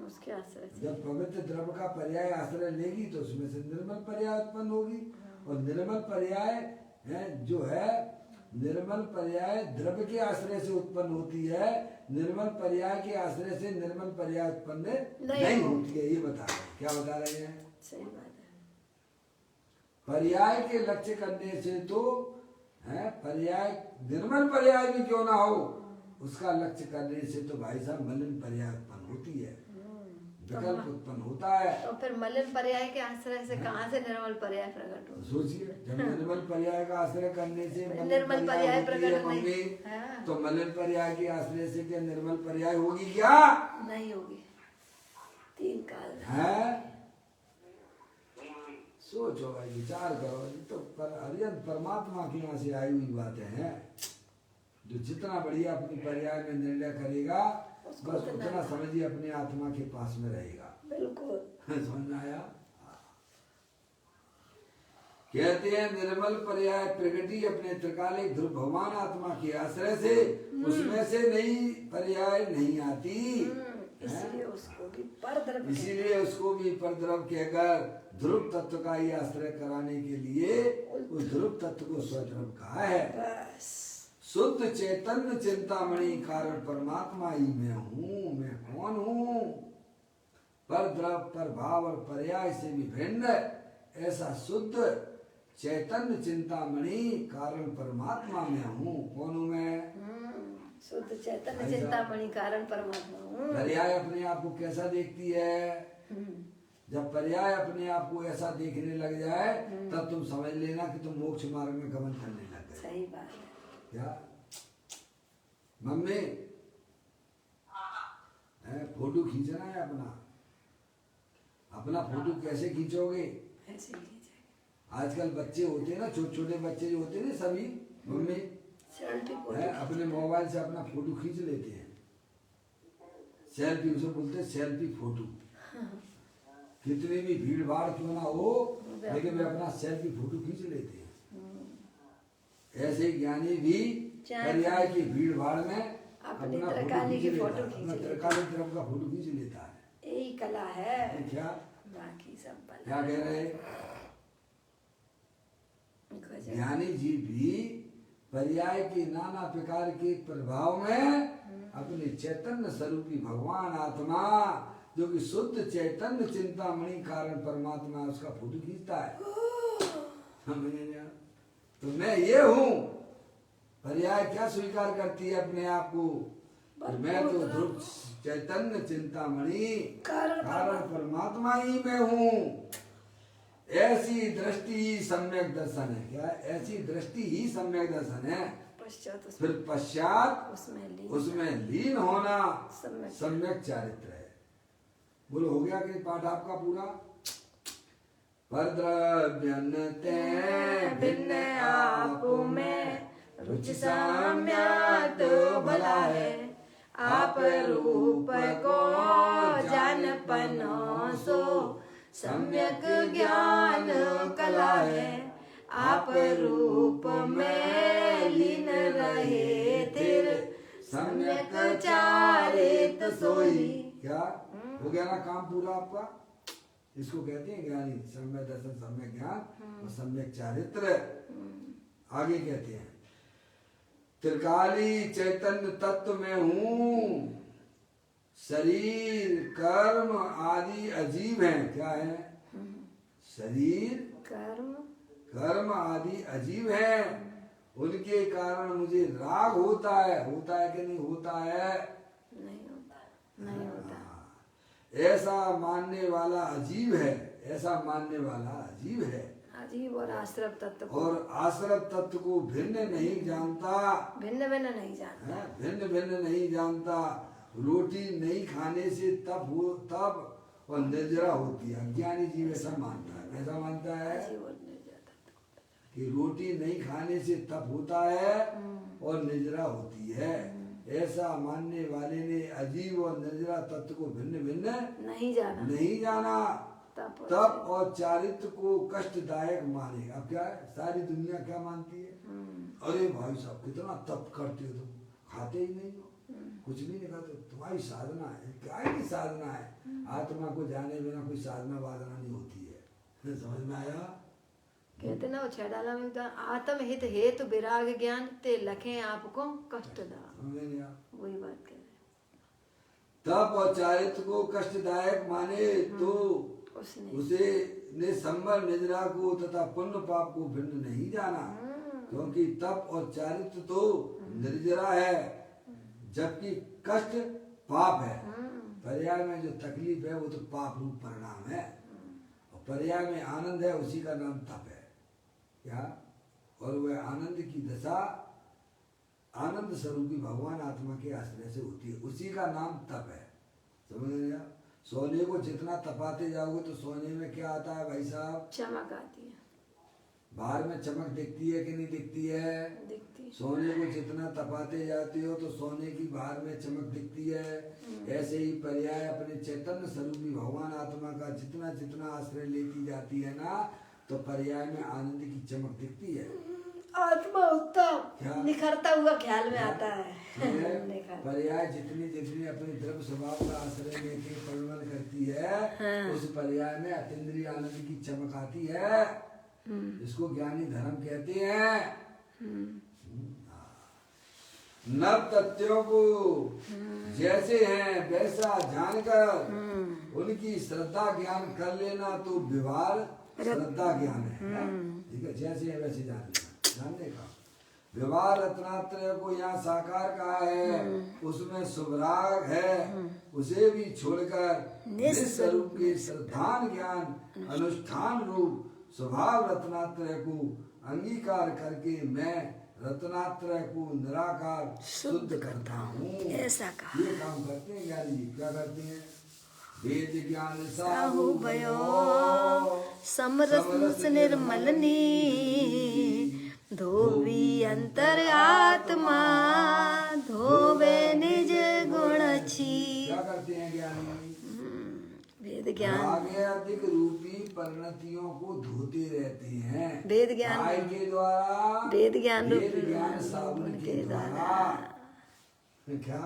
उसके आश्रय से जब पवित्र द्रव्य का पर्याय आश्रय लेगी तो उसमें से निर्मल पर्याय उत्पन्न होगी। और निर्मल पर्याय है जो है निर्मल पर्याय द्रव्य के आश्रय से उत्पन्न होती है, निर्मल पर्याय के आश्रय से निर्मल पर्याय उत्पन्न नहीं होती है। ये बता रहे हैं। क्या बता रहे हैं? सही बात है। पर्याय के लक्ष्य करने से तो है पर्याय निर्मल पर्याय भी क्यों ना हो, उसका लक्ष्य करने से तो भाई साहब मलिन पर्याय उत्पन्न होती है, विकल्प उत्पन्न होता है। तो फिर मलिन पर्याय के आश्रय से कहाँ से निर्मल पर्याय प्रकट हो? सोचिए, जब निर्मल पर्याय का आश्रय करने से निर्मल पर्याय प्रकट मम्मी नहीं, तो मलिन पर्याय के आश्रय से क्या निर्मल पर्याय होगी? क्या नहीं होगी। तीन काल है। सोचो भाई, विचार करो। तो अरियन परमात्मा की यहाँ से आई हुई बातें हैं। जो जितना बढ़िया अपनी पर्याय में निर्णय करेगा बस उतना समझिए अपने आत्मा के पास में रहेगा। बिल्कुल समझ में आया? कहते हैं निर्मल पर्याय प्रगति अपने त्रिकालिक ध्रुव भगवान आत्मा के आश्रय से, उसमें से नई पर्याय नहीं आती। इसीलिए उसको भी परद्रव कहकर ध्रुव तत्व का ही आश्रय कराने के लिए उस ध्रुव तत्व को स्वध्रुव कहा है। शुद्ध चैतन्य चिंतामणि कारण परमात्मा ही मैं हूँ। मैं कौन हूँ? परद्रव पर भाव और पर्याय से भी भिन्न ऐसा शुद्ध चैतन्य चिंतामणि कारण परमात्मा में हूँ। कौन हूँ मैं? शुद्ध चैतन्य चिंतामणि कारण परमात्मा हूँ। पर्याय अपने आप को कैसा देखती है? जब पर्याय अपने आप को ऐसा देखने लग जाए तब तुम समझ लेना कि तुम मोक्ष मार्ग में गमन करने लग गए। सही बात है। क्या मम्मी फोटो खींचना है अपना फोटो कैसे खींचोगे? ऐसे ही खींचेंगे। आजकल बच्चे होते हैं ना, छोटे छोटे बच्चे जो होते हैं ना, सभी मम्मी अपने मोबाइल से अपना फोटो खींच लेते हैं। सेल्फी उसे बोलते हैं, सेल्फी फोटो। कितनी भी भीड़ भाड़ क्यों ना हो लेकिन वे अपना सेल्फी फोटो खींच लेते हैं। ऐसे ज्ञानी भी पर्याय की भीड़ भाड़ में अपनी त्रिकाली की फोटो खींच तरफ का फोटो खींच लेता है। यही कला है। क्या बाकी सब क्या कह रहे? ज्ञानी जी भी पर्याय के नाना प्रकार के प्रभाव में अपने चैतन्य स्वरूपी भगवान आत्मा जो कि शुद्ध चैतन्य चिंतामणि कारण परमात्मा उसका फोटो खींचता है। तो मैं ये हूँ। पर्याय क्या स्वीकार करती है अपने आप को? मैं तो ध्रुव चैतन्य चिंतामणि कारण परमात्मा ही मैं हूँ। ऐसी दृष्टि ही सम्यक दर्शन है। क्या? ऐसी दृष्टि ही सम्यक दर्शन है। फिर पश्चात उसमें लीन होना सम्यक चारित्र है। बोलो हो गया कि पाठ आपका पूरा? परद्रव्यन्ते भिन्न आप में रुचि साम्यत भला है। आप रूप को जान पनो सो सम्यक ज्ञान कला है। आप रूप में लीन रहे तिर सम्यक चारित सोई। क्या हो गया ना काम पूरा आपका? इसको कहते हैं ज्ञानी, सम्यक दर्शन, सम्यक ज्ञान और सम्यक चारित्र। आगे कहते हैं त्रिकाली चैतन्य तत्व में हूँ। शरीर कर्म आदि अजीब हैं। क्या है? शरीर कर्म कर्म आदि अजीब हैं, उनके कारण मुझे राग होता है कि नहीं होता है? नहीं होता, नहीं होता। ऐसा मानने वाला अजीब है, ऐसा मानने वाला अजीब है। अजीब और आश्रव तत्व को, और आश्रव तत्व को भिन्न नहीं जानता, भिन्न भिन्न नहीं जानता, भिन्न भिन्न नहीं जानता। रोटी नहीं खाने से तब और निर्जरा होती है। अज्ञानी जीव ऐसा मानता है। ऐसा मानता है अजीब और निर्जरा तत्व। कि रोटी नहीं खाने से तप होता है और निर्जरा होती है। ऐसा मानने वाले ने अजीब और निर्जरा तत्व को भिन्न भिन्न नहीं जाना। तप और चारित्र को कष्टदायक माने। अब क्या है, सारी दुनिया क्या मानती है? अरे भाई साहब कितना तप करते हो तुम, खाते ही नहीं हो, कुछ भी नहीं खाते, तुम्हारी साधना है। क्या की साधना है? आत्मा को जाने बिना कोई साधना वादना नहीं होती है। समझ में आया? कहते ना वो छेड़ाला में तो आत्म हित हेतु विराग ज्ञान ते लखे आपको कष्ट दा। वही बात कह रहे। तप और चारित्र को कष्टदायक माने तो उसे ने संबर निद्रा को तथा पुण्य पाप को भिन्न नहीं जाना। क्योंकि तप और चारित्र तो निर्जरा है, जबकि कष्ट पाप है। पर्याय में जो तकलीफ है वो तो पाप रूप परिणाम है, और पर्याय में आनंद है, उसी का नाम तप है। क्या? और वह आनंद की दशा आनंद स्वरूपी भगवान आत्मा के आश्रय से होती है, उसी का नाम तप है। समझ रहे? सोने को जितना तपाते जाओगे तो सोने में क्या आता है भाई साहब? चमक आती है। बाहर में चमक दिखती है कि नहीं दिखती है? दिखती। सोने को जितना तपाते जाते हो तो सोने की बाहर में चमक दिखती है। ऐसे ही पर्याय अपने चैतन्य स्वरूपी भगवान आत्मा का जितना जितना आश्रय लेती जाती है ना, तो पर्याय में आनंद की चमक दिखती है। आत्मा उत्तम निखरता हुआ ख्याल में आता है। पर्याय जितनी जितनी अपने द्रव्य स्वभाव का आश्रय लेके परिवर्तन करती है, उस पर्याय में अतीन्द्रिय आनंद की चमक आती है। इसको ज्ञानी धर्म कहते हैं। नव तथ्यों को जैसे हैं वैसा जानकर उनकी श्रद्धा ज्ञान कर लेना तो व्यवहार श्रद्धा ज्ञान है। ठीक है, जैसे है वैसे जानने का। व्यवहार रत्नात्रय को यहाँ साकार कहा है, उसमें शुभराग है, उसे भी छोड़कर निस्वरूप के श्रद्धान ज्ञान अनुष्ठान रूप स्वभाव रत्नात्रय को अंगीकार करके मैं रत्नात्रय को निराकार शुद्ध करता हूँ। ऐसा कहा। ये काम करते हैं ज्ञानी जी। क्या करते हैं? वेद ज्ञान साहु भयो समरस निर्मलनी धोवी अंतर आत्मा धोवे निज गुण छी। क्या करते हैं ज्ञानी? वेद ज्ञान आगे अधिक रूपी परिणतियों को धोते रहते हैं। वेद ज्ञान के द्वारा, वेद ज्ञान साबुन के द्वारा। क्या?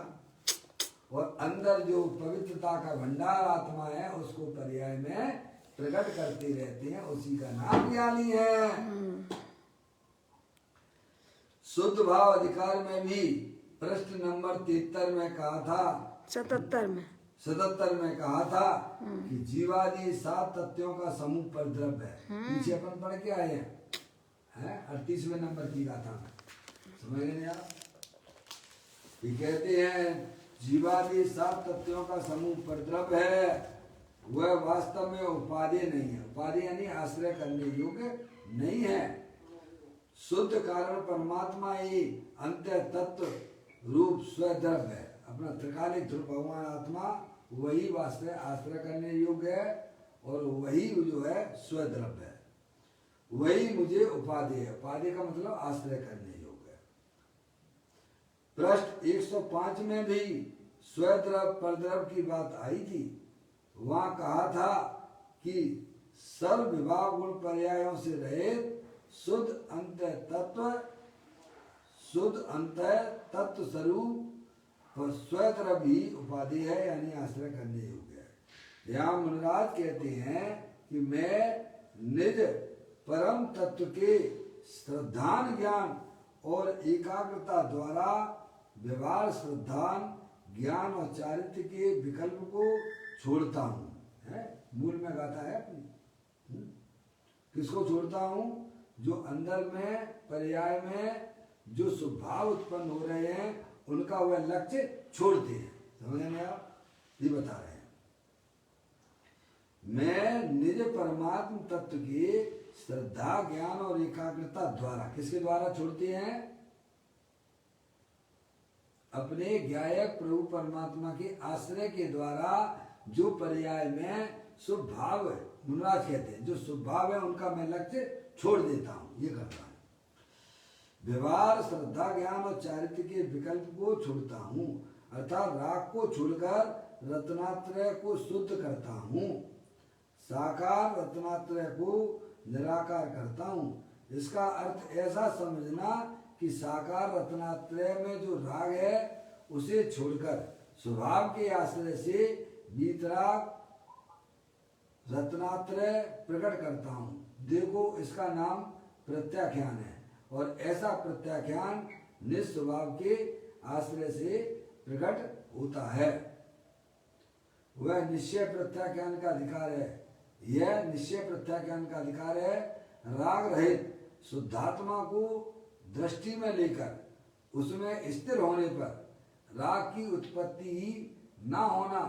और अंदर जो पवित्रता का भंडार आत्मा है उसको पर्याय में प्रकट करते रहते हैं, उसी का नाम ज्ञानी है। शुद्ध भाव अधिकार में भी प्रश्न नंबर 73 में कहा था, 77 में कहा था कि जीवादि 7 तत्वों का समूह पर द्रव्य है। पीछे अपन पढ़ के आए हैं 38वें नंबर की गाथा में। समझ गए आप? ये कहते हैं जीवादि 7 तत्वों का समूह पर द्रव्य है, वह वास्तव में उपादेय नहीं है। उपादेय यानी आश्रय करने योग्य नहीं है। शुद्ध कारण परमात्मा ही अंत तत्व रूप स्वद्रव्य है। अपना त्रिकालिक ध्रुव भगवान आत्मा वही वास्तव आश्रय करने योग्य है, और वही जो है स्वद्रव्य है। वही मुझे उपादेय है। उपादेय का मतलब आश्रय करने योग्य है। पृष्ठ 105 में भी स्वद्रव परद्रव की बात आई थी। वहां कहा था कि सर्व विभाग गुण पर्यायों से रहित शुद्ध अंत तत्व स्वरूप पर स्वद्रव ही उपाधि है, यानी आश्रय करने योग्य है। यहाँ मुनिराज कहते हैं कि मैं निज परम तत्व के श्रद्धान ज्ञान और एकाग्रता द्वारा व्यवहार श्रद्धान ज्ञान और चारित्र के विकल्प को छोड़ता हूँ। मूल में गाता है अपनी। किसको छोड़ता हूँ? जो अंदर में पर्याय में जो स्वभाव उत्पन्न हो रहे हैं उनका वह लक्ष्य छोड़ते हैं। समझ में आप? ये बता रहे हैं मैं निज परमात्म तत्व की श्रद्धा ज्ञान और एकाग्रता द्वारा, किसके द्वारा छोड़ते हैं? अपने ज्ञायक प्रभु परमात्मा के आश्रय के द्वारा जो पर्याय में स्वभाव है, मुनराज कहते हैं जो स्वभाव है उनका मैं लक्ष्य छोड़ देता हूं, ये करता है। व्यवहार श्रद्धा ज्ञान और चारित्र के विकल्प को छोड़ता हूं, अर्थात राग को छोड़कर रत्नात्रय को शुद्ध करता हूं, साकार रत्नात्रय को निराकार करता हूं। इसका अर्थ ऐसा समझना कि साकार रत्नात्रय में जो राग है उसे छोड़कर स्वभाव के आश्रय से वीतराग रत्नात्रय प्रकट करता हूं। देखो इसका नाम प्रत्याख्यान है और ऐसा प्रत्याख्यान निस्वभाव के आश्रय से प्रकट होता है। वह निश्चय प्रत्याख्यान का अधिकार है। यह निश्चय प्रत्याख्यान का अधिकार है राग रहित शुद्धात्मा को दृष्टि में लेकर उसमें स्थिर होने पर राग की उत्पत्ति ही ना होना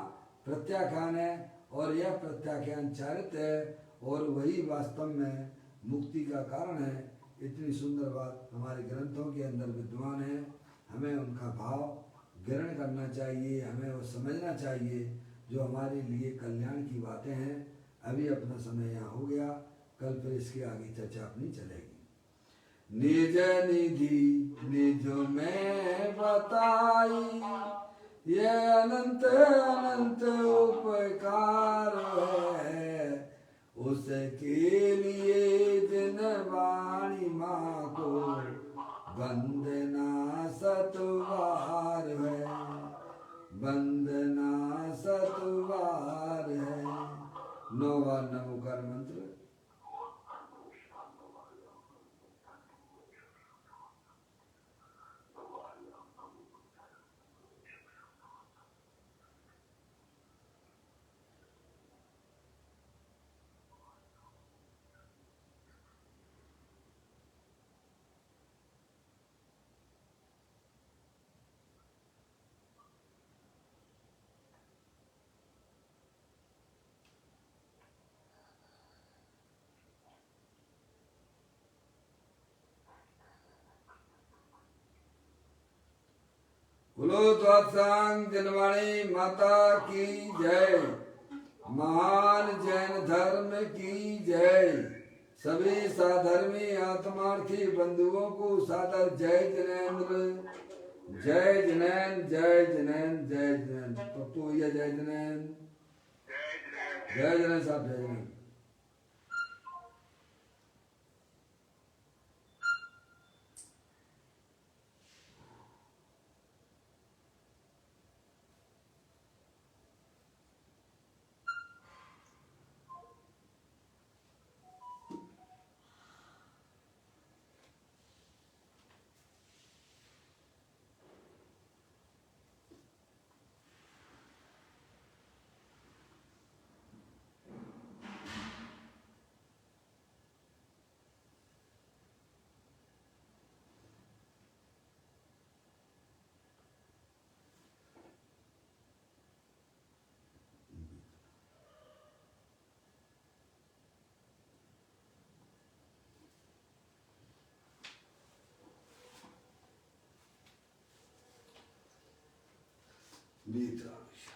प्रत्याख्यान है और यह प्रत्याख्यान चारित्र है और वही वास्तव में मुक्ति का कारण है। इतनी सुंदर बात हमारे ग्रंथों के अंदर विद्वान है। हमें उनका भाव ग्रहण करना चाहिए, हमें वो समझना चाहिए जो हमारे लिए कल्याण की बातें हैं। अभी अपना समय यहाँ हो गया, कल फिर इसके आगे चर्चा अपनी चलेगी। निज निधि निज में बताई ये अनंत अनंत उपकार है, उसके लिए जिन वाणी माँ को वंदना सतवार है, वंदना सतवार है। 9 बार नमोकार मंत्र। बोलो द्वादशांग जनवाणी माता की जय, महान जैन धर्म की जय। सभी साधर्मी आत्मार्थी बंधुओं को सादर जय जिनेन्द्र, जय जिनेन्द्र, जय जिनेन्द्र, जय जिनेन्द्र। पप्पू भैया जय जिनेन्द्र, जय जिनेन्द्र साहब, जय जिनेन्द्र। Vidas.